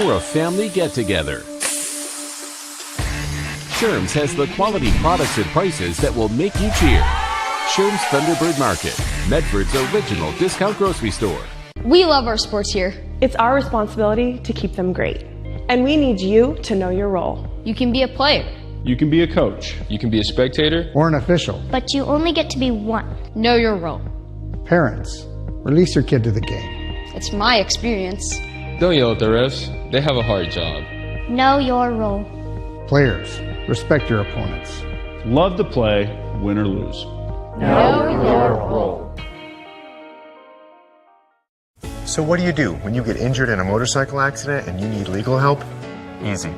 or a family get-together. Sherm's has the quality products and prices that will make you cheer. Sherm's Thunderbird Market, Medford's original discount grocery store. We love our sports here. It's our responsibility to keep them great. And we need you to know your role. You can be a player. You can be a coach. You can be a spectator. Or an official. But you only get to be one. Know your role. Parents, release your kid to the game. It's my experience. Don't yell at the refs. They have a hard job. Know your role. Players, respect your opponents. Love to play, win or lose. Know your role. So what do you do when you get injured in a motorcycle accident and you need legal help? Easy.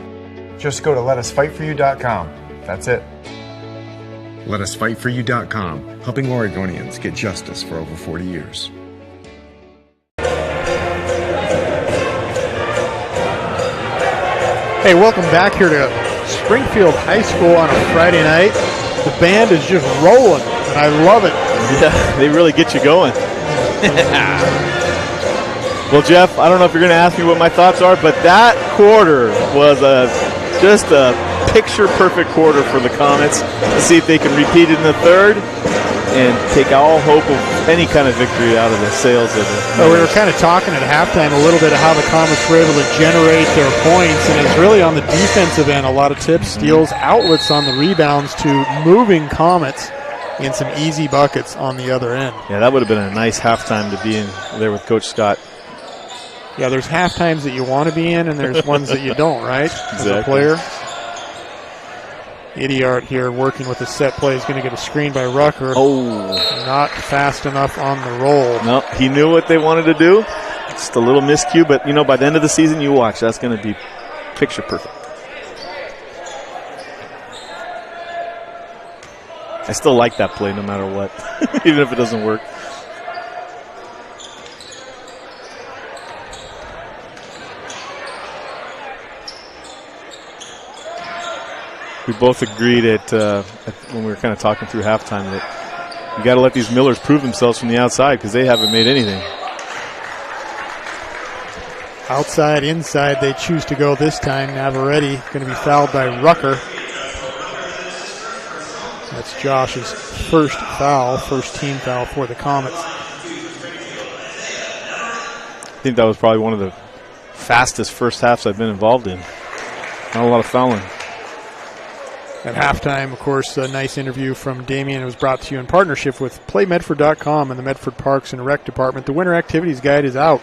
Just go to letusfightforyou.com. That's it. Letusfightforyou.com, helping Oregonians get justice for over 40 years. Hey, welcome back here to Springfield High School on a Friday night. The band is just rolling, and I love it. Yeah, they really get you going. Well, Jeff, I don't know if you're going to ask me what my thoughts are, but that quarter was just a picture-perfect quarter for the Comets. Let's see if they can repeat it in the third and take all hope of any kind of victory out of the sails of it. Well, we were kind of talking at halftime a little bit of how the Comets were able to generate their points, and it's really on the defensive end, a lot of tips, steals, outlets on the rebounds to moving Comets in some easy buckets on the other end. Yeah, that would have been a nice halftime to be in there with Coach Scott. Yeah, there's half times that you want to be in, and there's ones that you don't, right? Exactly. As a player. Idiart here working with a set play is going to get a screen by Rucker. Oh. Not fast enough on the roll. No, he knew what they wanted to do. Just a little miscue, but, by the end of the season, you watch. That's going to be picture perfect. I still like that play no matter what, even if it doesn't work. We both agreed when we were kind of talking through halftime that you got to let these Millers prove themselves from the outside because they haven't made anything. Outside, inside, they choose to go this time. Navarrete going to be fouled by Rucker. That's Josh's first foul, first team foul for the Comets. I think that was probably one of the fastest first halves I've been involved in. Not a lot of fouling. At halftime, of course, a nice interview from Damien. It was brought to you in partnership with PlayMedford.com and the Medford Parks and Rec Department. The Winter Activities Guide is out.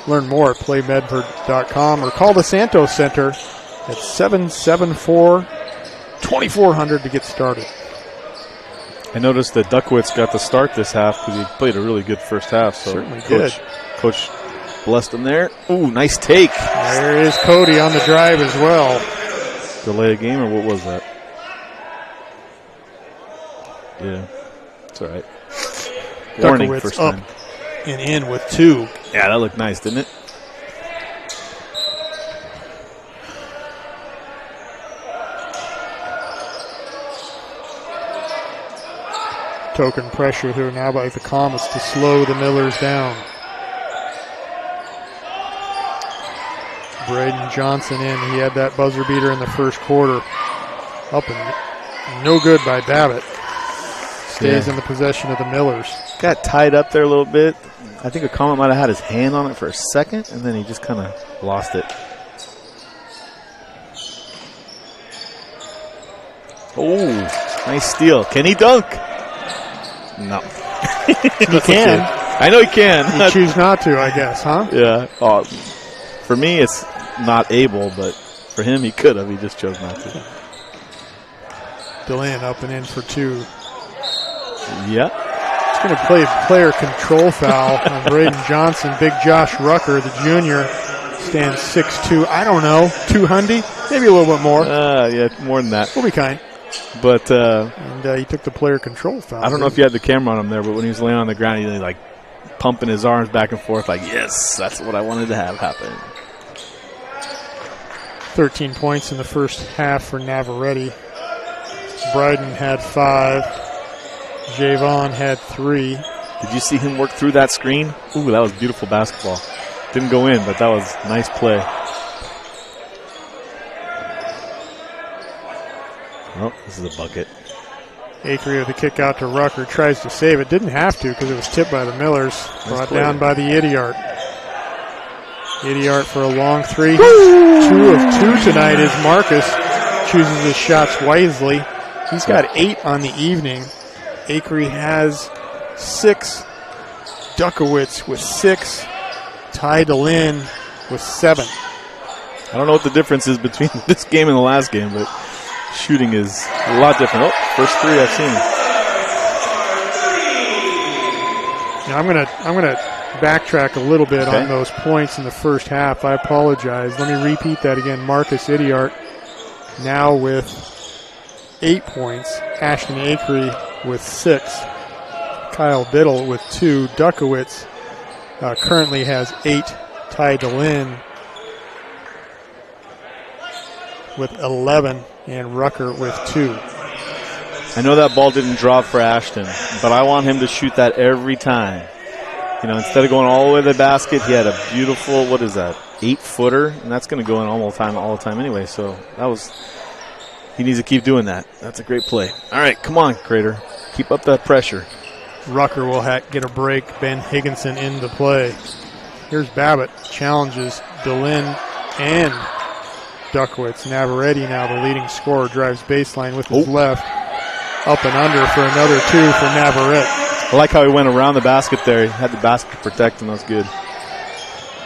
Learn more at PlayMedford.com or call the Santos Center at 774-2400 to get started. I noticed that Duckwitz got the start this half because he played a really good first half. So certainly did. Coach blessed him there. Ooh, nice take. There is Cody on the drive as well. Delay a game, or what was that? Yeah, it's all right. Warning first up time. And in with two. Yeah, that looked nice, didn't it? Token pressure here now by the Comets to slow the Millers down. Braden Johnson in. He had that buzzer beater in the first quarter. Up and no good by Babbitt. Stays in the possession of the Millers. Got tied up there a little bit. I think a Comet might have had his hand on it for a second, and then he just kind of lost it. Oh, nice steal. Can he dunk? No. He can. I know he can. You choose not to, I guess, huh? Yeah. Oh, for me, it's not able, but for him, he could have. He just chose not to. Deland up and in for 2. Yeah. He's going to play player control foul on Braden Johnson. Big Josh Rucker, the junior, stands 6'2". I don't know, 200, maybe a little bit more. Yeah, more than that. We'll be kind. But and he took the player control foul. I don't know if you had the camera on him there, but when he was laying on the ground, he was like pumping his arms back and forth, like, yes, that's what I wanted to have happen. 13 points in the first half for Navarrete. Bryden had 5. Javon had 3. Did you see him work through that screen? Ooh, that was beautiful basketball. Didn't go in, but that was nice play. Oh, this is a bucket. Acree with the kick out to Rucker. Tries to save it. Didn't have to because it was tipped by the Millers. Brought down by the Idiart. Idiart for a long 3. 2 of 2 tonight as Marcus chooses his shots wisely. He's got 8 on the evening. Acree has 6. Duckowitz with 6. Ty DeLynn with 7. I don't know what the difference is between this game and the last game, but shooting is a lot different. Oh, first 3 I've seen. Now I'm gonna backtrack a little bit on those points in the first half. I apologize. Let me repeat that again. Marcus Idiart now with 8 points. Ashton Acree with 6. Kyle Biddle with 2. Duckowitz currently has 8. Ty DeLynn with 11. And Rucker with 2. I know that ball didn't drop for Ashton, but I want him to shoot that every time. You know, instead of going all the way to the basket, he had a beautiful, 8-footer, and that's going to go in all the time anyway. So he needs to keep doing that. That's a great play. All right, come on, Crater. Keep up that pressure. Rucker will get a break. Ben Higginson into play. Here's Babbitt. Challenges DeLynn and Duckowitz. Navarrete now the leading scorer. Drives baseline with his left. Up and under for another 2 for Navarrete. I like how he went around the basket there. He had the basket protect, and that was good.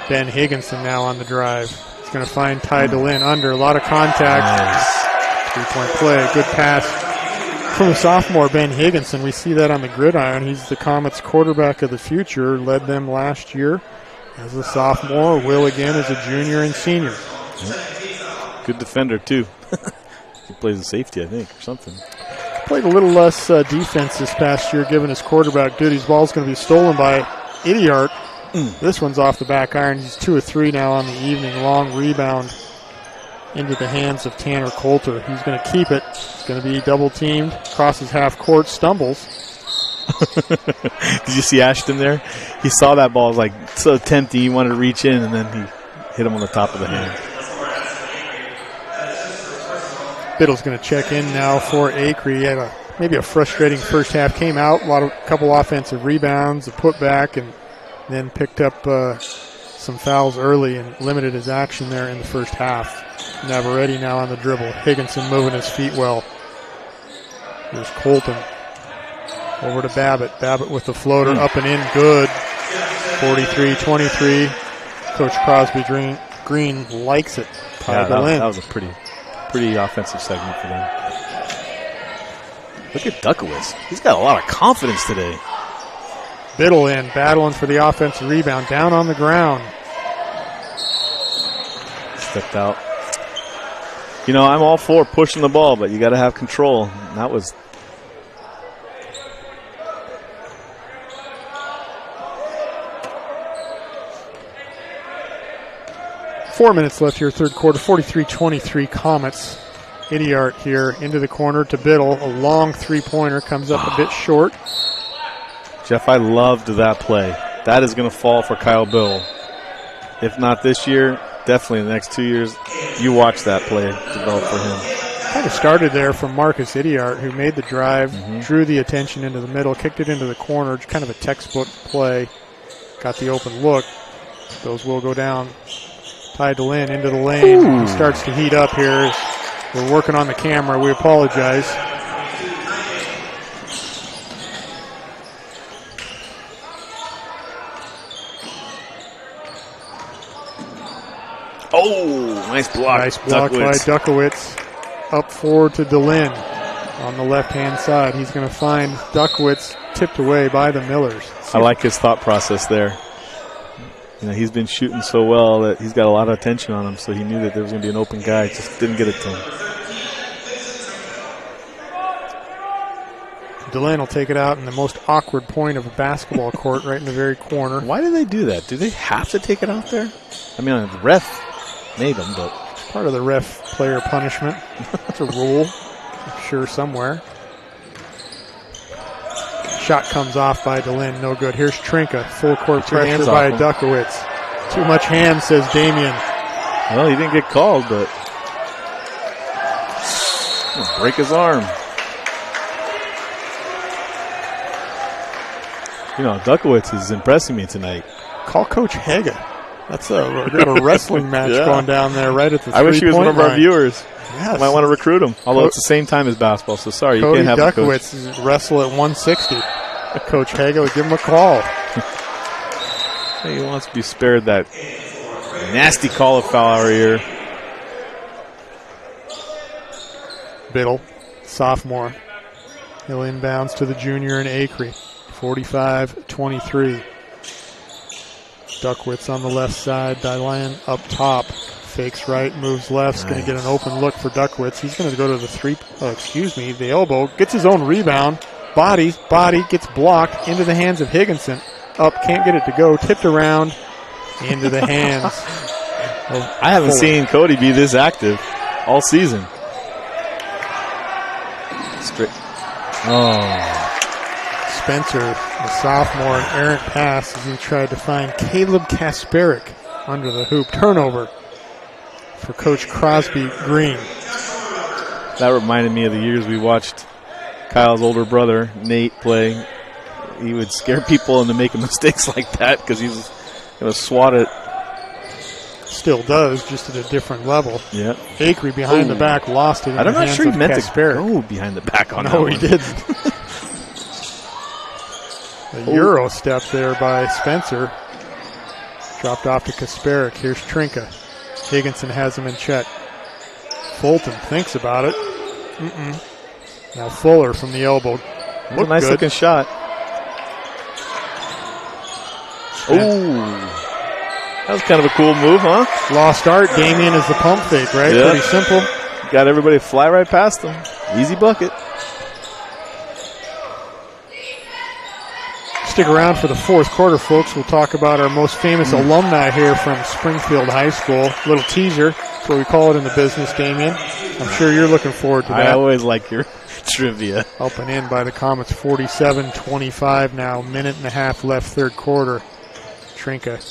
Ben Higginson now on the drive. He's going to find Ty DeLynn under. A lot of contact. Nice. 3-point play. Good pass from the sophomore, Ben Higginson. We see that on the gridiron. He's the Comets' quarterback of the future. Led them last year as a sophomore. Will again as a junior and senior. Good defender, too. He plays a safety, I think, or something. Played a little less defense this past year, given his quarterback duties. Ball's going to be stolen by Idiart. This one's off the back iron. He's 2 of 3 now on the evening. Long rebound into the hands of Tanner Coulter. He's going to keep it. He's going to be double-teamed. Crosses half court, stumbles. Did you see Ashton there? He saw that ball. It was like so tempting. He wanted to reach in, and then he hit him on the top of the hand. Biddle's going to check in now for Acree. He had maybe a frustrating first half. Came out, couple offensive rebounds, a putback, and then picked up some fouls early and limited his action there in the first half. Navarrete now on the dribble. Higginson moving his feet well. Here's Colton. Over to Babbitt. Babbitt with the floater up and in. Good. 43-23. Coach Crosby Green likes it. Yeah, that was a pretty offensive segment for them. Look at Duckowitz. He's got a lot of confidence today. Biddle in, battling for the offensive rebound. Down on the ground. Stepped out. You know, I'm all for pushing the ball, but you got to have control. And that was... Four minutes left here, third quarter. 43-23 Comets. Idiart here into the corner to Biddle. A long three-pointer comes up a bit short. Jeff, I loved that play. That is going to fall for Kyle Biddle. If not this year, definitely in the next 2 years. You watch that play develop for him. Kind of started there from Marcus Idiart, who made the drive, drew the attention into the middle, kicked it into the corner. Kind of a textbook play. Got the open look. Those will go down. Ty DeLynn into the lane. He starts to heat up here. We're working on the camera. We apologize. Oh, nice block. Nice block by Duckowitz. Up forward to DeLynn on the left-hand side. He's going to find Duckowitz tipped away by the Millers. I like his thought process there. You know, he's been shooting so well that he's got a lot of attention on him, so he knew that there was going to be an open guy. Just didn't get it to him. DeLynn will take it out in the most awkward point of a basketball court, right in the very corner. Why do they do that? Do they have to take it out there? I mean, the ref made them, but it's part of the ref player punishment. It's a rule, I'm sure, somewhere. Shot comes off by DeLynn, no good. Here's Trinka, full court pressure by Duckowitz. Too much hand, says Damien. Well, he didn't get called, but break his arm. You know, Duckowitz is impressing me tonight. Call Coach Haga. That's a wrestling match going down there right at the 3-point line. I wish he was one of our viewers. Yes. Might want to recruit him. Although it's the same time as basketball, so sorry, Cody you can't have Duckowitz wrestle at 160. Coach Haga would give him a call. He wants to be spared that nasty cauliflower ear. Biddle, sophomore. He'll inbounds to the junior in Acree. 45-23. Duckowitz on the left side. Dylan up top. Fakes right, moves left. Nice. Going to get an open look for Duckowitz. He's going to go to the the elbow. Gets his own rebound. Body, gets blocked into the hands of Higginson. Up, can't get it to go. Tipped around into the hands of I haven't seen Cody be this active all season. Spencer, the sophomore, an errant pass as he tried to find Caleb Kasperick under the hoop. Turnover for Coach Crosby Green. That reminded me of the years we watched Kyle's older brother, Nate, play. He would scare people into making mistakes like that because he was going to swat it. Still does, just at a different level. Yeah. Acree behind the back lost it. I'm not sure he meant to go behind the back on that one. No, he didn't. A Euro step there by Spencer. Dropped off to Kasperick. Here's Trinka. Higginson has him in check. Fulton thinks about it. Now Fuller from the elbow. That's a nice looking shot. That was kind of a cool move, huh? Lost art. Damien is the pump fake, right? Yeah. Pretty simple. Got everybody to fly right past him. Easy bucket. Stick around for the fourth quarter, folks. We'll talk about our most famous alumni here from Springfield High School. Little teaser. That's what we call it in the business, Damien. I'm sure you're looking forward to that. I always like your trivia. Up and in by the Comets, 47-25 now. Minute and a half left, third quarter. Trinka.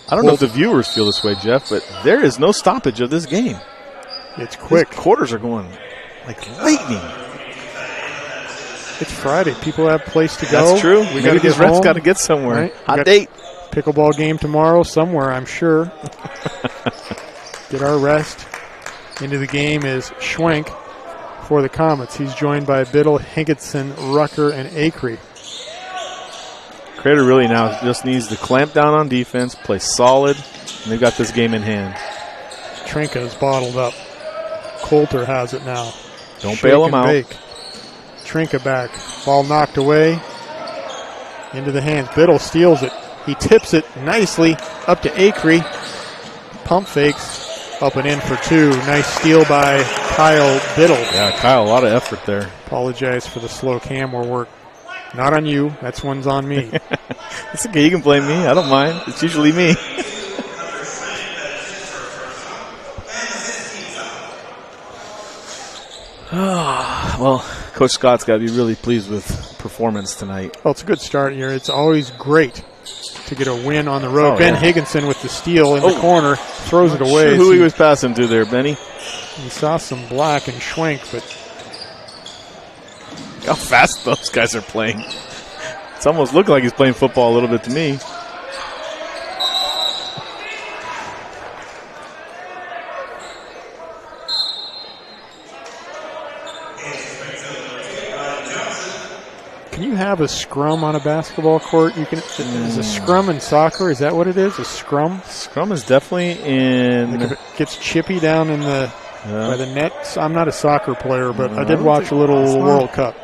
I don't know if the viewers feel this way, Jeff, but there is no stoppage of this game. It's quick. These quarters are going like lightning. It's Friday. People have a place to go. That's true. We got to get refs got to get somewhere. Right? Hot date. Pickleball game tomorrow somewhere, I'm sure. Get our rest. Into the game is Schwenk for the Comets. He's joined by Biddle, Higginson, Rucker, and Acree. Crater really now just needs to clamp down on defense, play solid, and they've got this game in hand. Trinka is bottled up. Coulter has it now. Don't bail him out. Bake. Trinka back. Ball knocked away. Into the hands. Biddle steals it. He tips it nicely up to Acree. Pump fakes. Up and in for two. Nice steal by Kyle Biddle. Yeah, Kyle, a lot of effort there. Apologize for the slow camera work. Not on you. That's one's on me. It's okay. You can blame me. I don't mind. It's usually me. Well, Coach Scott's got to be really pleased with performance tonight. Well, it's a good start here. It's always great to get a win on the road. Ben Higginson with the steal in the corner. Throws it away. Sure who he was passing to there, Benny. He saw some black and Schwenk, but how fast those guys are playing. It's almost looked like he's playing football a little bit to me. you have a scrum on a basketball court, you can. Is a scrum in soccer? Is that what it is? A scrum? Scrum is definitely in. Like if it gets chippy down in the by the net. So I'm not a soccer player, but I did watch a little World Cup.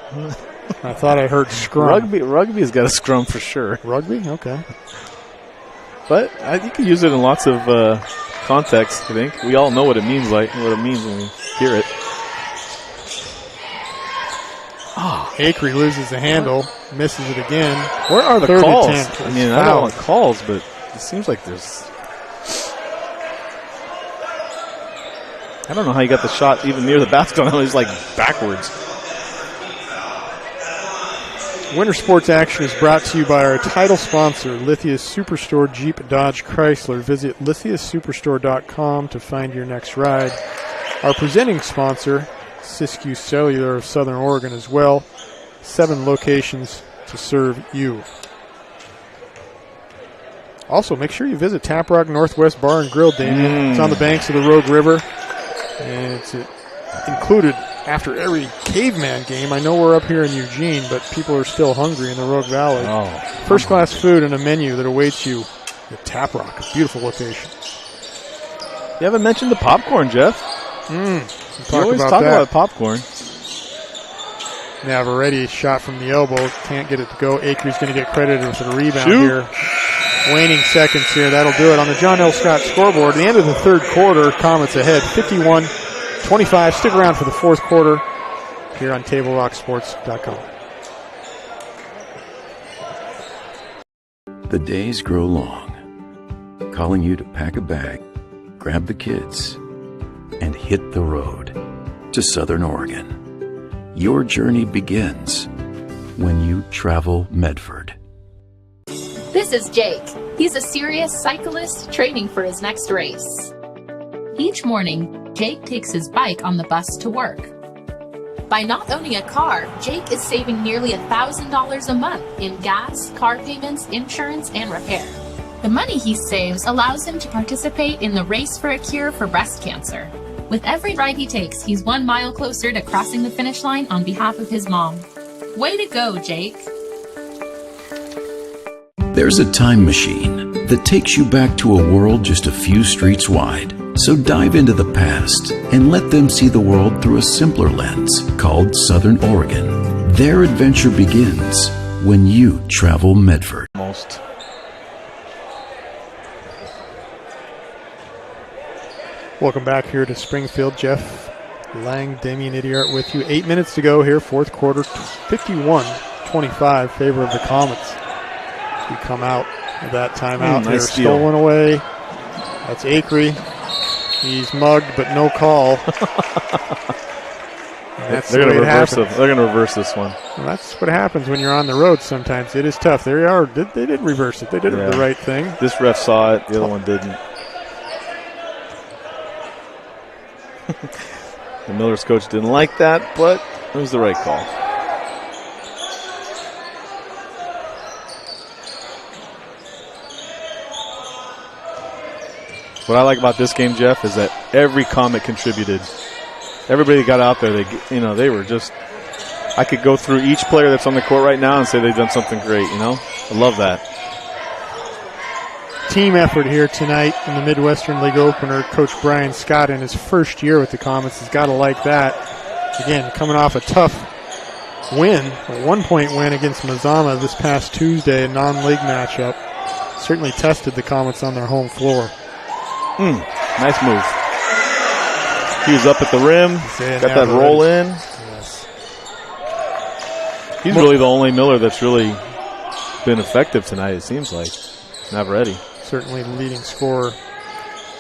I thought I heard scrum. Rugby's got a scrum for sure. Rugby, okay. But you can use it in lots of contexts. I think we all know what it means. What it means when we hear it. Acree loses the handle, misses it again. Where are the Third calls? attempt. I mean, I don't want calls, but it seems like there's. I don't know how he got the shot even near the basket. It was like backwards. Winter Sports Action is brought to you by our title sponsor, Lithia's Superstore Jeep Dodge Chrysler. Visit lithiasuperstore.com to find your next ride. Our presenting sponsor, Siskiyou Cellular of Southern Oregon as well. 7 locations to serve you. Also, make sure you visit Tap Rock Northwest Bar and Grill, Damien. It's on the banks of the Rogue River, and it's included after every caveman game. I know we're up here in Eugene, but people are still hungry in the Rogue Valley. First-class food and a menu that awaits you at Tap Rock. Beautiful location. You haven't mentioned the popcorn, Jeff. You always talk about popcorn. Navarrete shot from the elbow. Can't get it to go. Acree's going to get credited with a rebound here. Waning seconds here. That'll do it on the John L. Scott scoreboard. At the end of the third quarter, Comets ahead 51-25. Stick around for the fourth quarter here on TableRockSports.com. The days grow long, calling you to pack a bag, grab the kids, and hit the road to Southern Oregon. Your journey begins when you travel Medford. This is Jake. He's a serious cyclist training for his next race. Each morning, Jake takes his bike on the bus to work. By not owning a car, Jake is saving nearly $1,000 a month in gas, car payments, insurance, and repair. The money he saves allows him to participate in the Race for a Cure for breast cancer. With every ride he takes, he's 1 mile closer to crossing the finish line on behalf of his mom. Way to go, Jake. There's a time machine that takes you back to a world just a few streets wide. So dive into the past and let them see the world through a simpler lens called Southern Oregon. Their adventure begins when you travel Medford. Welcome back here to Springfield. Jeff Lang, Damien Idiart with you. 8 minutes to go here, fourth quarter, 51-25, favor of the Comets. We come out of that timeout. They're stolen away. That's Acree. He's mugged, but no call. That's They're going to reverse it. They're going to reverse this one. Well, that's what happens when you're on the road sometimes. It is tough. They did reverse it. They did the right thing. This ref saw it. The other one didn't. The Millers coach didn't like that, but it was the right call. What I like about this game, Jeff, is that every Comet contributed. Everybody got out there. They were just. I could go through each player that's on the court right now and say they've done something great. I love that. Team effort here tonight in the Midwestern League opener. Coach Brian Scott in his first year with the Comets has got to like that. Again, coming off a tough win, a 1-point win against Mazama this past Tuesday, a non-league matchup. Certainly tested the Comets on their home floor. Nice move. He was up at the rim, got that roll in. Yes. He's really the only Miller that's really been effective tonight, it seems like. Navarrete. Certainly the leading scorer.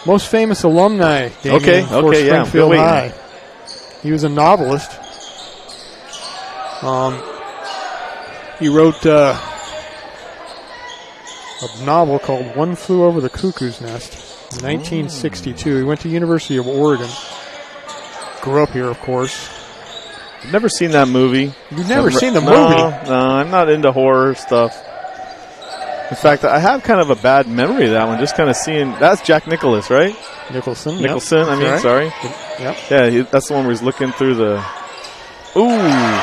Most famous alumni, Damien, for Springfield High. He was a novelist. He wrote a novel called One Flew Over the Cuckoo's Nest in 1962. He went to University of Oregon. Grew up here, of course. I've never seen that movie. You've never seen the movie? No, I'm not into horror stuff. In fact, I have kind of a bad memory of that one, just kind of seeing. That's Jack Nicholson, right? Nicholson, sorry. Yep. Yeah, that's the one where he's looking through the Ooh,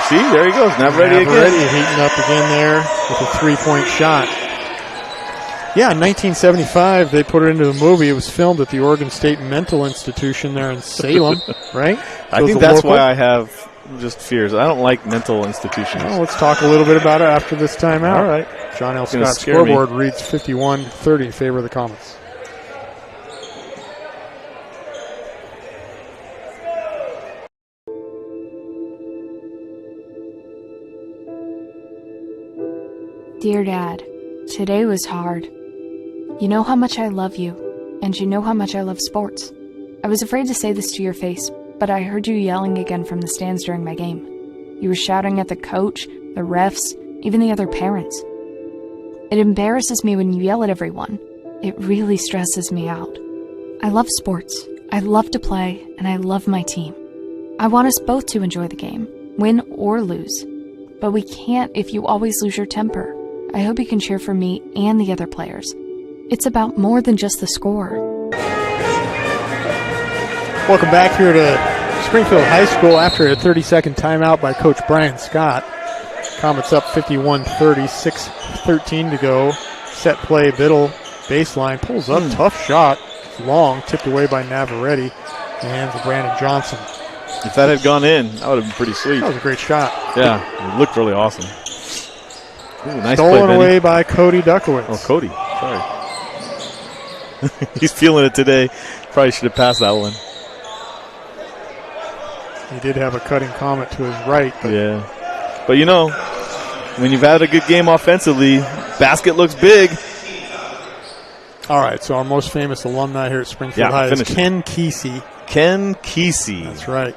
see, there he goes. Navarrete again. Heating up again there with a three-point shot. Yeah, in 1975, they put it into a movie. It was filmed at the Oregon State Mental Institution there in Salem, right? I think that's why I have just fears. I don't like mental institutions. Well, let's talk a little bit about it after this timeout. All right. John L. Scott's scoreboard reads 51-30 in favor of the Comets. Dear Dad, today was hard. You know how much I love you, and you know how much I love sports. I was afraid to say this to your face, but I heard you yelling again from the stands during my game. You were shouting at the coach, the refs, even the other parents. It embarrasses me when you yell at everyone. It really stresses me out. I love sports, I love to play, and I love my team. I want us both to enjoy the game, win or lose. But we can't if you always lose your temper. I hope you can cheer for me and the other players. It's about more than just the score. Welcome back here to Springfield High School after a 30-second timeout by Coach Brian Scott. Comets up 51-30, 6:13 to go. Set play, Biddle, baseline, pulls up, tough shot. Long, tipped away by Navarrete. And for Brandon Johnson. If that had gone in, that would have been pretty sweet. That was a great shot. Yeah, it looked really awesome. Ooh, nice Stolen play, away by Cody Duckowitz. Oh, Cody. Sorry. He's feeling it today. Probably should have passed that one. He did have a cutting comment to his right. But yeah. But, you know, when you've had a good game offensively, basket looks big. All right, so our most famous alumni here at Springfield High is Ken Kesey. Ken Kesey. That's right.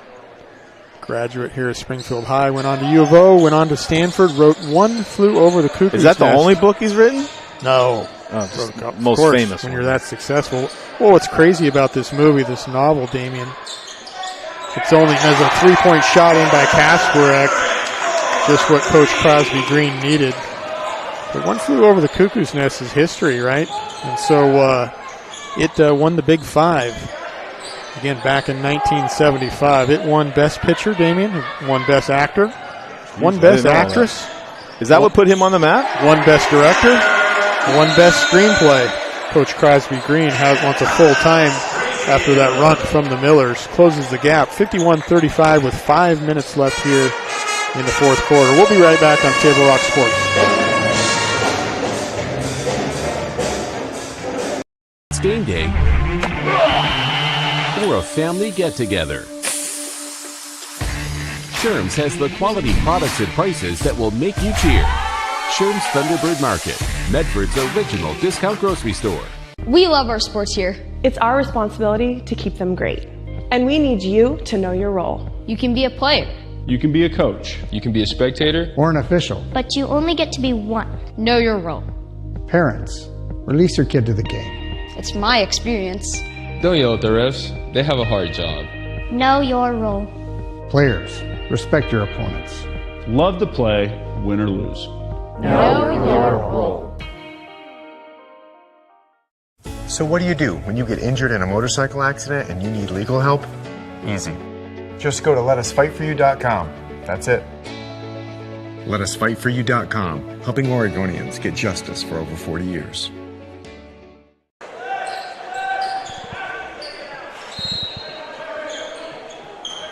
Graduate here at Springfield High. Went on to U of O, went on to Stanford, wrote One Flew Over the Cuckoo's Is that the Nest. only book he's written? No. Oh, most course, famous when one. you're that successful. Well, what's crazy about this movie, this novel, Damien, it's only as a three-point shot in by Kasparek, just what Coach Crosby Green needed. But One Flew Over the Cuckoo's Nest is history, right? And so it won the Big Five. Again, back in 1975. It won Best Picture, Damien. It won Best Actor. Won Best Actress. Is that what put him on the map? Won Best Director. Won Best Screenplay. Coach Crosby Green wants a full time after that run from the Millers. Closes the gap. 51-35 with 5 minutes left here in the fourth quarter. We'll be right back on Table Rock Sports. It's game day or a family get-together. Sherm's has the quality products and prices that will make you cheer. Sherm's Thunderbird Market, Medford's original discount grocery store. We love our sports here. It's our responsibility to keep them great. And we need you to know your role. You can be a player. You can be a coach. You can be a spectator. Or an official. But you only get to be one. Know your role. Parents, release your kid to the game. It's my experience. Don't yell at the refs. They have a hard job. Know your role. Players, respect your opponents. Love to play, win or lose. Know your role. So what do when you get injured in a motorcycle accident and you need legal help? Easy. Just go to letusfightforyou.com. That's it. Letusfightforyou.com, helping Oregonians get justice for over 40 years.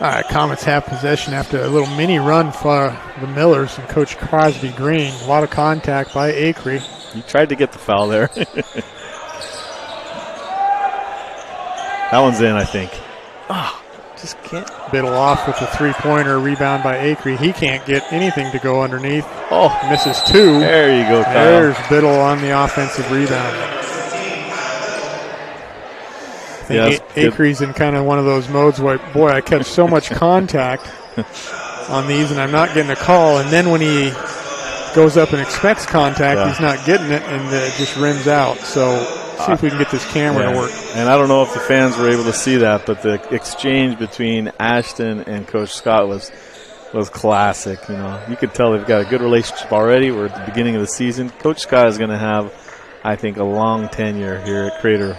All right, Comets have possession after a little mini run for the Millers and Coach Crosby Green. A lot of contact by Acree. He tried to get the foul there. That one's in, I think. Oh, just can't. Biddle off with a three-pointer, rebound by Acree. He can't get anything to go underneath. Oh, misses two. There you go, Kyle. There's Biddle on the offensive rebound. I think Acree's in kind of one of those modes where, boy, I catch so much contact on these and I'm not getting a call. And then when he goes up and expects contact, he's not getting it and it just rims out. So see if we can get this camera to work. And I don't know if the fans were able to see that, but the exchange between Ashton and Coach Scott was classic. You know, you could tell they've got a good relationship already. We're at the beginning of the season. Coach Scott is going to have, I think, a long tenure here at Crater.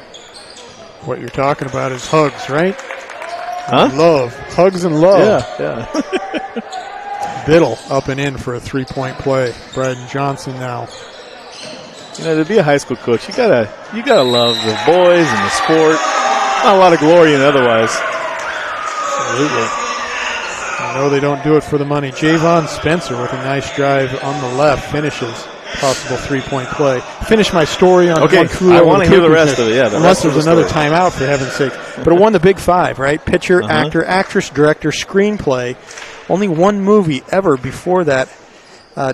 What you're talking about is hugs, right? Huh? Love. Hugs and love. Yeah. Biddle up and in for a three-point play. Braden Johnson now. You know, to be a high school coach, you gotta love the boys and the sport. Not a lot of glory in it otherwise. Absolutely. I know they don't do it for the money. Javon Spencer with a nice drive on the left finishes. Possible three-point play. Finish my story on okay. One Flew I Over want to the hear the Cuckoo's rest of it. Nest. Yeah, unless there's another timeout, for heaven's sake. But it won the Big Five, right? Pitcher, actor, actress, director, screenplay. Only one movie ever before that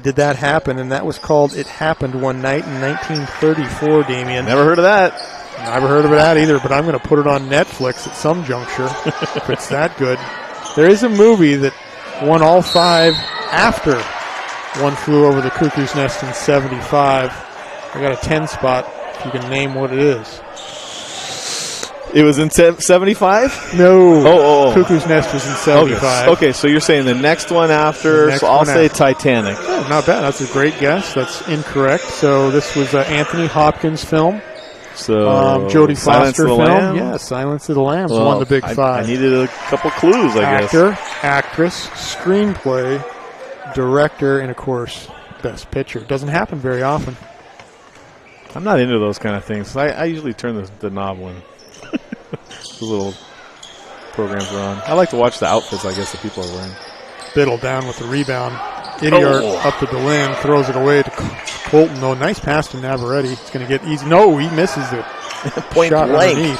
did that happen, and that was called It Happened One Night in 1934, Damien. Never heard of that. Never heard of that either, but I'm going to put it on Netflix at some juncture if it's that good. There is a movie that won all five after One Flew Over the Cuckoo's Nest in 75. I got a 10 spot if you can name what it is. It was in 75? No. Cuckoo's Nest was in 75. Okay, so you're saying the next one after, so I'll say Titanic. Oh, not bad. That's a great guess. That's incorrect. So this was an Anthony Hopkins film. So Jodie Foster film. Lamb? Yeah, Silence of the Lambs won the Big Five. I needed a couple clues, I guess. Actor, actress, screenplay, director, and, of course, best picture. Doesn't happen very often. I'm not into those kind of things. I usually turn the knob when the little programs are on. I like to watch the outfits, I guess, that people are wearing. Biddle down with the rebound. Idiart up to DeLynn, throws it away to Colton, though. Nice pass to Navarrete. It's going to get easy. No, he misses the point shot blank. underneath.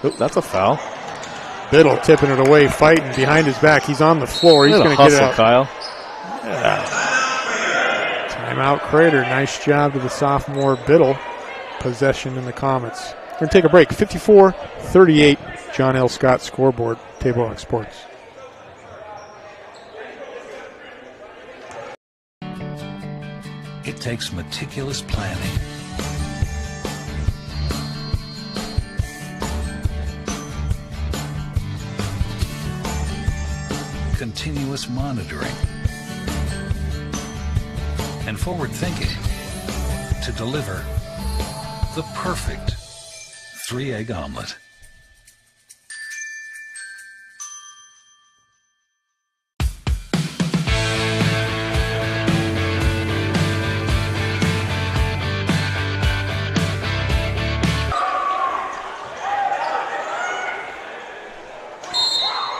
Oh, that's a foul. Biddle tipping it away, fighting behind his back. He's on the floor. He's going to get out. Kyle. Yeah. Timeout Crater. Nice job to the sophomore Biddle. Possession in the Comets. We're going to take a break. 54-38. John L. Scott scoreboard. Table Rock Sports. It takes meticulous planning, continuous monitoring, and forward thinking to deliver the perfect 3-egg omelet.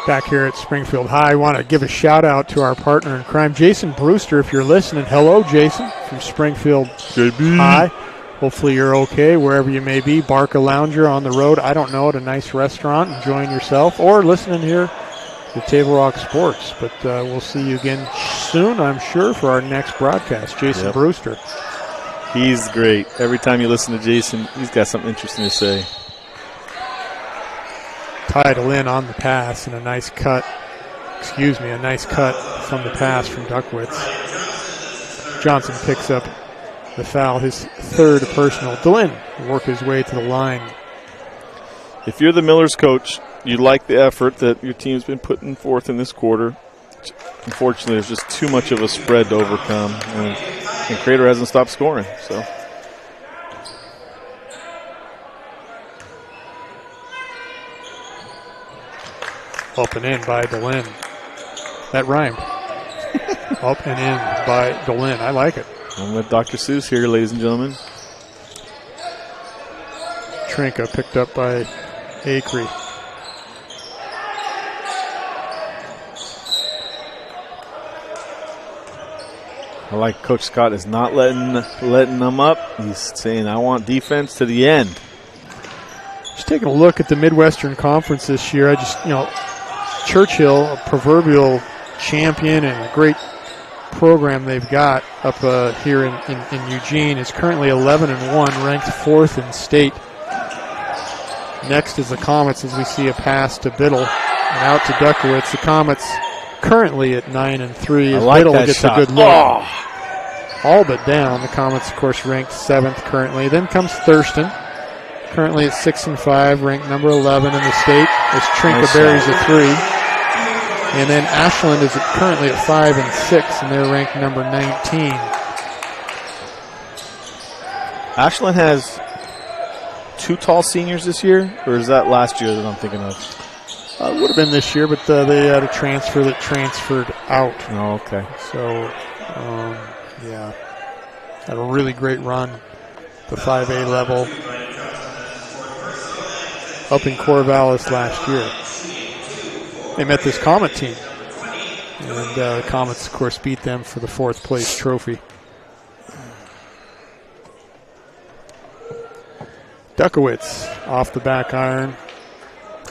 Back here at Springfield High, I want to give a shout out to our partner in crime, Jason Brewster. If you're listening, hello, Jason, from Springfield High. Hopefully you're okay wherever you may be. Barca Lounger on the road, I don't know, at a nice restaurant, enjoying yourself, or listening here to Table Rock Sports. But we'll see you again soon, I'm sure, for our next broadcast. Jason Brewster. He's great. Every time you listen to Jason, he's got something interesting to say. Tidal in on the pass and a nice cut from the pass from Duckwitz. Johnson picks up the foul, his third personal. DeLynn will work his way to the line. If you're the Millers coach, you like the effort that your team's been putting forth in this quarter. Unfortunately, there's just too much of a spread to overcome, and Crater hasn't stopped scoring. So. Up and in by DeLynn. That rhymed. Up and in by DeLynn. I like it. I'm with Dr. Seuss here, ladies and gentlemen. Trinka picked up by Acree. I like Coach Scott is not letting them up. He's saying, I want defense to the end. Just taking a look at the Midwestern Conference this year, Churchill, a proverbial champion and a great program they've got up here in Eugene, is currently 11-1, ranked 4th in state. Next is the Comets as we see a pass to Biddle and out to Duckowitz. The Comets currently at 9-3 as Biddle gets shot. A good look. All but down. The Comets, of course, ranked 7th currently. Then comes Thurston, currently at 6-5, ranked number 11 in the state as Trinka buries a 3. And then Ashland is currently at 5-6, and they're ranked number 19. Ashland has 2 tall seniors this year, or is that last year that I'm thinking of? It would have been this year, but they had a transfer that transferred out. Oh, okay. So, yeah, had a really great run, the 5A level, up in Corvallis last year. They met this Comet team, and the Comets, of course, beat them for the 4th place trophy. Dukowitz off the back iron.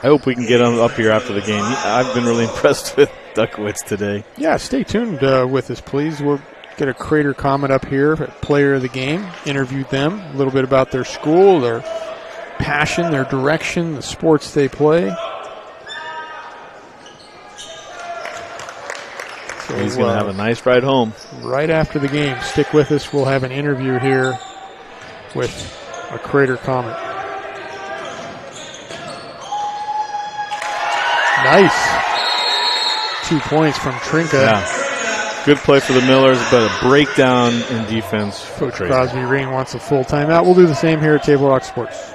I hope we can get him up here after the game. I've been really impressed with Dukowitz today. Yeah, stay tuned with us, please. We'll get a Crater comment up here at Player of the Game, interview them, a little bit about their school, their passion, their direction, the sports they play. So he's going to have a nice ride home. Right after the game, stick with us. We'll have an interview here with a Crater comment. Nice. 2 points from Trinka. Yeah. Good play for the Millers, but a breakdown in defense. Coach Crosby Ring wants a full timeout. We'll do the same here at Table Rock Sports.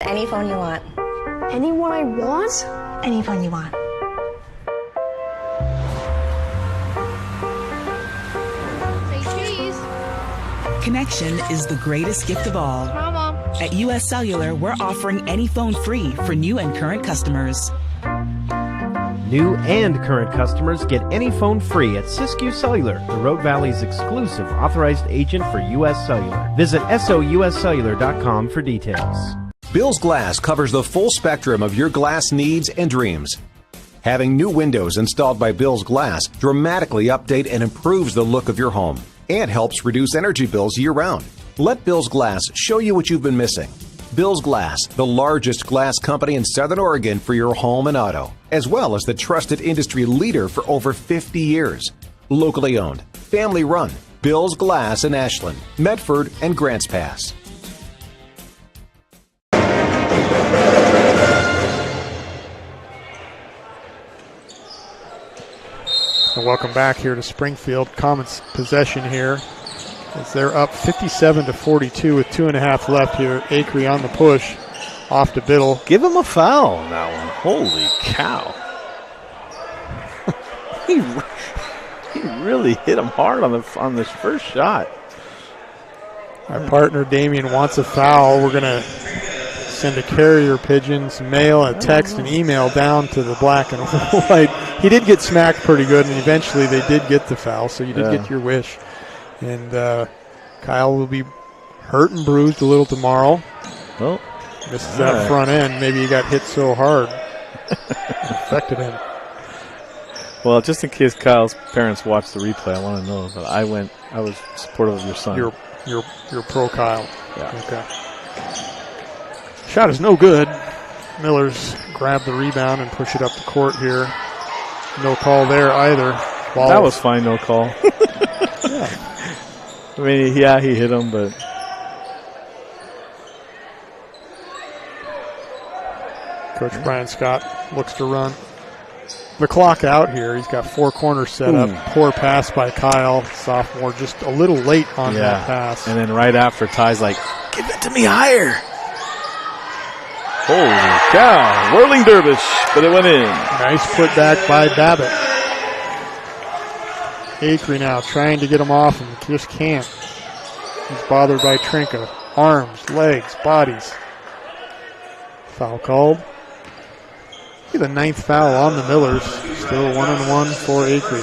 Any phone you want. Any one I want? Any phone you want. Connection is the greatest gift of all. Mama. At US Cellular, we're offering any phone free for new and current customers. New and current customers get any phone free at Siskiyou Cellular, the Road Valley's exclusive authorized agent for US Cellular. Visit souscellular.com for details. Bill's Glass covers the full spectrum of your glass needs and dreams. Having new windows installed by Bill's Glass dramatically update and improves the look of your home and helps reduce energy bills year-round. Let Bill's Glass show you what you've been missing. Bill's Glass, the largest glass company in Southern Oregon for your home and auto, as well as the trusted industry leader for over 50 years. Locally owned, family run, Bill's Glass in Ashland, Medford, and Grants Pass. And welcome back here to Springfield. Comets possession here as they're up 57-42 with 2.5 left here. Acree on the push off to Biddle. Give him a foul on that one. Holy cow. he really hit him hard on this first shot. Our partner Damien wants a foul. We're going to send a carrier pigeon, some mail, a text, and email down to the black and white. He did get smacked pretty good, and eventually they did get the foul, so you did get your wish. And Kyle will be hurt and bruised a little tomorrow. Well, misses that front end. Maybe he got hit so hard. It affected him. Well, just in case Kyle's parents watch the replay, I want to know. But I was supportive of your son. You're pro Kyle. Yeah. Okay. Shot is no good. Millers grab the rebound and push it up the court here. No call there either. Ball. That was fine, no call. Yeah. I mean, yeah, he hit him, but Coach Brian Scott looks to run the clock out here. He's got 4 corners set up. Poor pass by Kyle, sophomore, just a little late on that pass. And then right after, Ty's like, give it to me higher. Holy cow. Whirling dervish, but it went in. Nice putback by Babbitt. Acree now trying to get him off and just can't. He's bothered by Trinka. Arms, legs, bodies. Foul called. The 9th foul on the Millers. Still 1-on-1 for Acree.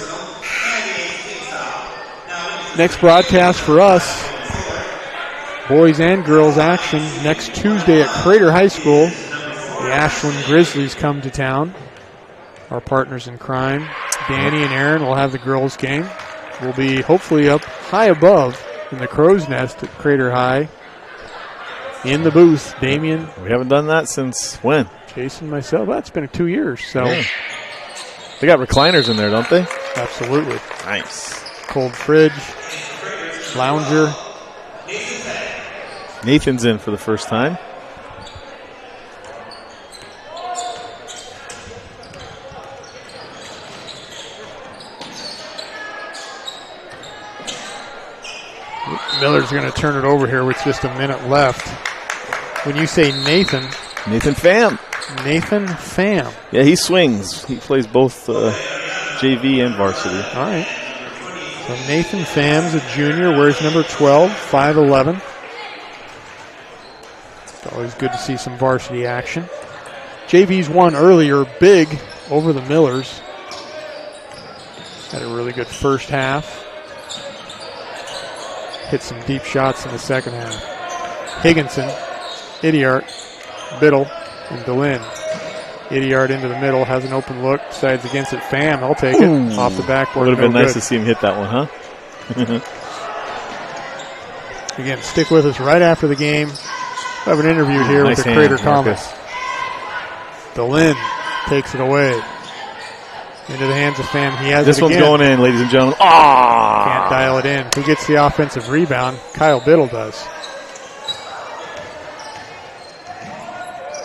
Next broadcast for us, boys and girls action next Tuesday at Crater High School. The Ashland Grizzlies come to town. Our partners in crime, Danny and Aaron, will have the girls game. We'll be hopefully up high above in the crow's nest at Crater High. In the booth, Damien. We haven't done that since when? Jason, myself. Well, it's been 2 years. So They got recliners in there, don't they? Absolutely. Nice. Cold fridge, lounger. Nathan's in for the first time. Miller's going to turn it over here with just a minute left. When you say Nathan Pham. Nathan Pham. Yeah, he swings. He plays both JV and varsity. All right. So Nathan Pham's a junior, wears number 12, 5'11". It's always good to see some varsity action. JV's won earlier, big over the Millers. Had a really good first half. Hit some deep shots in the second half. Higginson, Idiart, Biddle, and DeLynn. Idiart into the middle, has an open look, decides against it. Pham, I'll take it. Off the backboard. Would have been nice good. to see him hit that one, huh? Again, stick with us right after the game. I have an interview here nice with the hand, Crater Comets. DeLynn takes it away. Into the hands of Pham. He has this it again. This one's going in, ladies and gentlemen. Ah! Can't dial it in. Who gets the offensive rebound? Kyle Biddle does.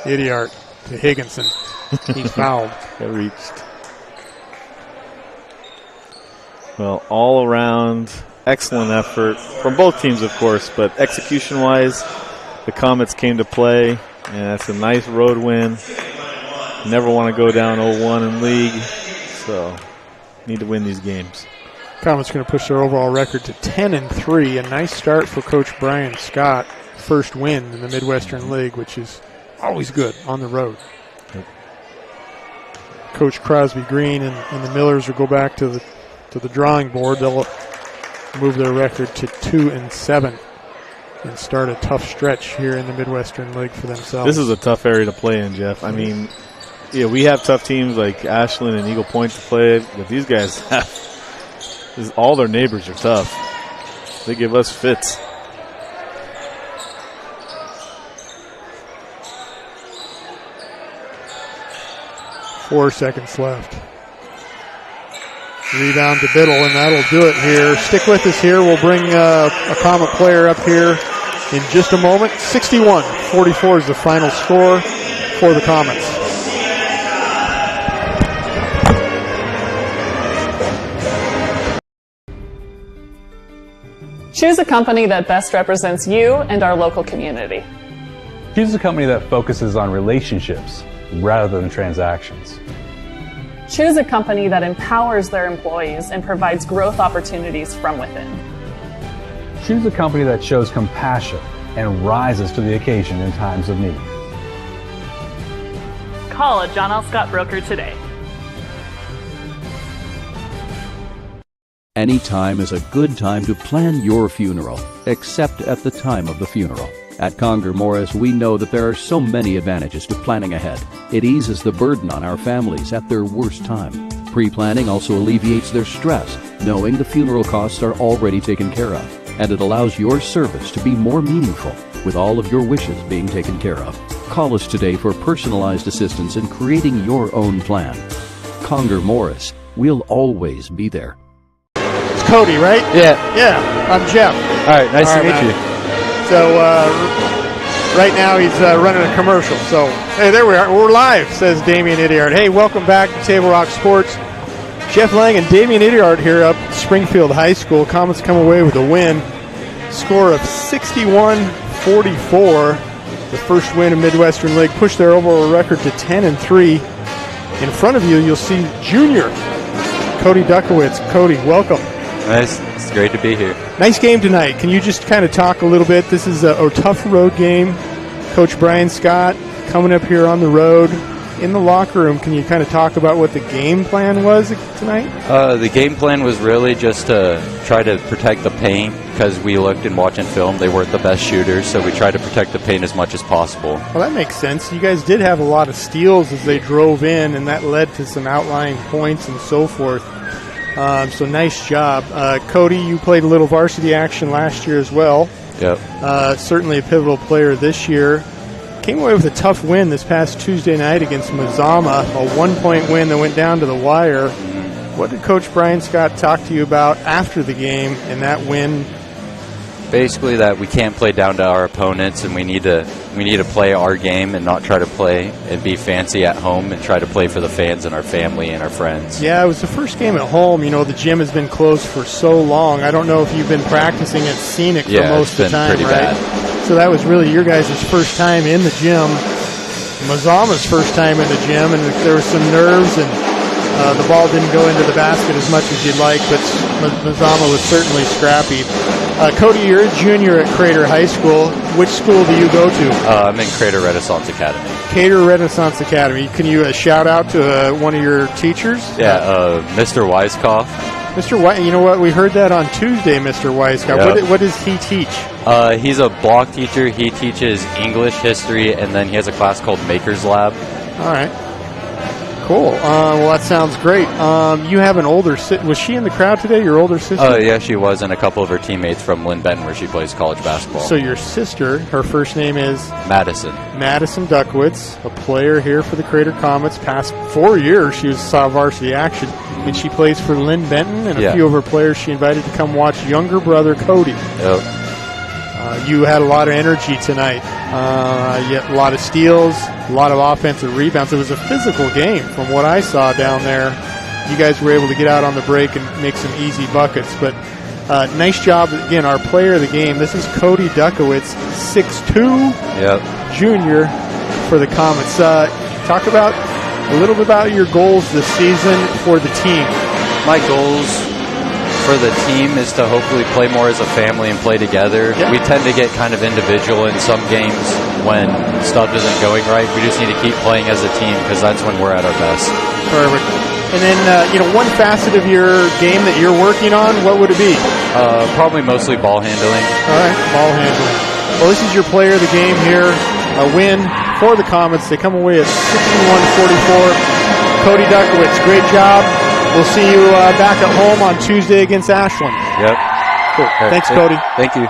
Idiart to Higginson. He's fouled. Got reached. Well, all around, excellent effort from both teams, of course, but execution-wise, the Comets came to play, and that's a nice road win. Never want to go down 0-1 in league, so need to win these games. Comets going to push their overall record to 10-3. A nice start for Coach Brian Scott. First win in the Midwestern League, which is always good on the road. Yep. Coach Crosby Green and the Millers will go back to the drawing board. They'll move their record to 2-7 and start a tough stretch here in the Midwestern League for themselves. This is a tough area to play in, Jeff. I mean, yeah, we have tough teams like Ashland and Eagle Point to play, but these guys have all their neighbors are tough. They give us fits. Four seconds left. Rebound to Biddle, and that'll do it here. Stick with us here. We'll bring a Comet player up here in just a moment. 61-44 is the final score for the Comets. Choose a company that best represents you and our local community. Choose a company that focuses on relationships rather than transactions. Choose a company that empowers their employees and provides growth opportunities from within. Choose a company that shows compassion and rises to the occasion in times of need. Call a John L. Scott broker today. Any time is a good time to plan your funeral, except at the time of the funeral. At Conger Morris, we know that there are so many advantages to planning ahead. It eases the burden on our families at their worst time. Pre-planning also alleviates their stress, knowing the funeral costs are already taken care of. And it allows your service to be more meaningful, with all of your wishes being taken care of. Call us today for personalized assistance in creating your own plan. Conger Morris, we'll always be there. It's Cody, right? Yeah. I'm Jeff. All right, nice to meet you. So right now he's running a commercial. So, hey, there we are. We're live, says Damian Idiart. Hey, welcome back to Table Rock Sports. Jeff Lang and Damian Idiart here up at Springfield High School. Comets come away with a win. Score of 61-44. The first win in Midwestern League. Push their overall record to 10-3. In front of you, you'll see junior Cody Duckowitz. Cody, welcome. Nice. It's great to be here. Nice game tonight. Can you just kind of talk a little bit? This is a tough road game. Coach Brian Scott coming up here on the road. In the locker room, can you kind of talk about what the game plan was tonight? The game plan was really just to try to protect the paint because we looked and watching film. They weren't the best shooters, so we tried to protect the paint as much as possible. Well, that makes sense. You guys did have a lot of steals as they drove in, and that led to some outlying points and so forth. So nice job. Cody, you played a little varsity action last year as well. Yep. Certainly a pivotal player this year. Came away with a tough win this past Tuesday night against Mazama, a 1-point win that went down to the wire. What did Coach Brian Scott talk to you about after the game and that win? Basically that we can't play down to our opponents, and we need to play our game and not try to play and be fancy at home and try to play for the fans and our family and our friends. Yeah, it was the first game at home. You know, the gym has been closed for so long. I don't know if you've been practicing at Scenic for most of the time, right? Yeah, it's been pretty bad. So that was really your guys' first time in the gym. Mazama's first time in the gym, and there was some nerves, and the ball didn't go into the basket as much as you'd like, but Mazama was certainly scrappy. Cody, you're a junior at Crater High School. Which school do you go to? I'm in Crater Renaissance Academy. Crater Renaissance Academy. Can you shout out to one of your teachers? Yeah, Mr. Weiskopf. Mr. White, you know what? We heard that on Tuesday, Mr. Weiskopf. Yep. What does he teach? He's a block teacher. He teaches English, history, and then he has a class called Maker's Lab. All right. Cool. Well, that sounds great. You have an older sister. Was she in the crowd today, your older sister? Oh, yeah, she was, and a couple of her teammates from Lynn Benton, where she plays college basketball. So your sister, her first name is? Madison. Madison Duckwitz, a player here for the Crater Comets. Past 4 years, she saw varsity action, and she plays for Lynn Benton, and a few of her players she invited to come watch younger brother Cody. Yep. You had a lot of energy tonight. A lot of steals, a lot of offensive rebounds. It was a physical game from what I saw down there. You guys were able to get out on the break and make some easy buckets. But nice job, again, our player of the game. This is Cody Duckowitz, 6'2", junior for the Comets. Talk about a little bit about your goals this season for the team. My goals for the team is to hopefully play more as a family and play together. Yep. We tend to get kind of individual in some games when stuff isn't going right. We just need to keep playing as a team because that's when we're at our best. Perfect. And then, one facet of your game that you're working on, what would it be? Probably mostly ball handling. All right, ball handling. Well, this is your player of the game here. A win for the Comets. They come away at 61-44. Cody Duckowitz, great job. We'll see you back at home on Tuesday against Ashland. Yep. Cool. Thanks, Cody. Thank you.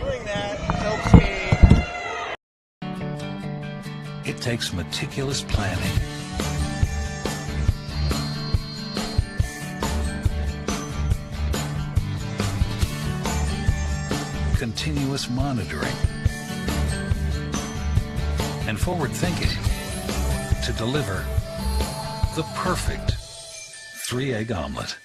Doing that helps me. It takes meticulous planning, continuous monitoring, and forward thinking to deliver the perfect 3-egg omelet.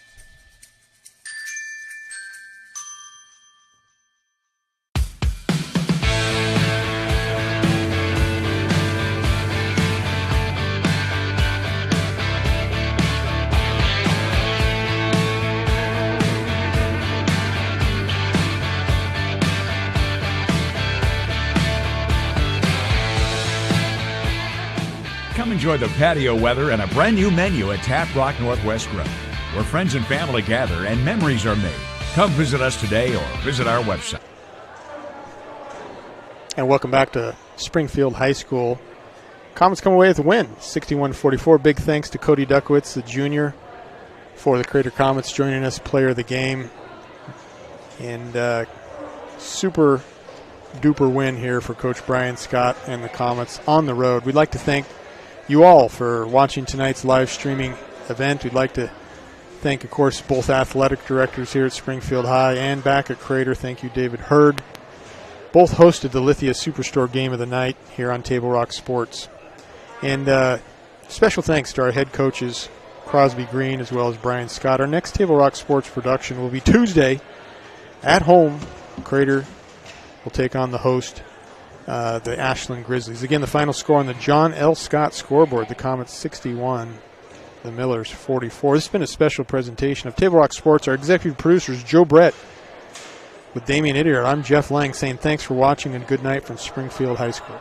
Come enjoy the patio weather and a brand new menu at Tap Rock Northwest Grill, where friends and family gather and memories are made. Come visit us today or visit our website. And welcome back to Springfield High School. Comets come away with a win, 61-44. Big thanks to Cody Duckowitz, the junior for the Crater Comets, joining us, player of the game. And super duper win here for Coach Brian Scott and the Comets on the road. We'd like to thank you all for watching tonight's live streaming event. We'd like to thank, of course, both athletic directors here at Springfield High and back at Crater. Thank you, David Hurd. Both hosted the Lithia Superstore Game of the Night here on Table Rock Sports. And special thanks to our head coaches, Crosby Green as well as Brian Scott. Our next Table Rock Sports production will be Tuesday at home. Crater will take on the host, the Ashland Grizzlies. Again, the final score on the John L. Scott scoreboard, the Comets 61, the Millers 44. This has been a special presentation of Table Rock Sports. Our executive producers, Joe Brett, with Damian Idiard. I'm Jeff Lang saying thanks for watching and good night from Springfield High School.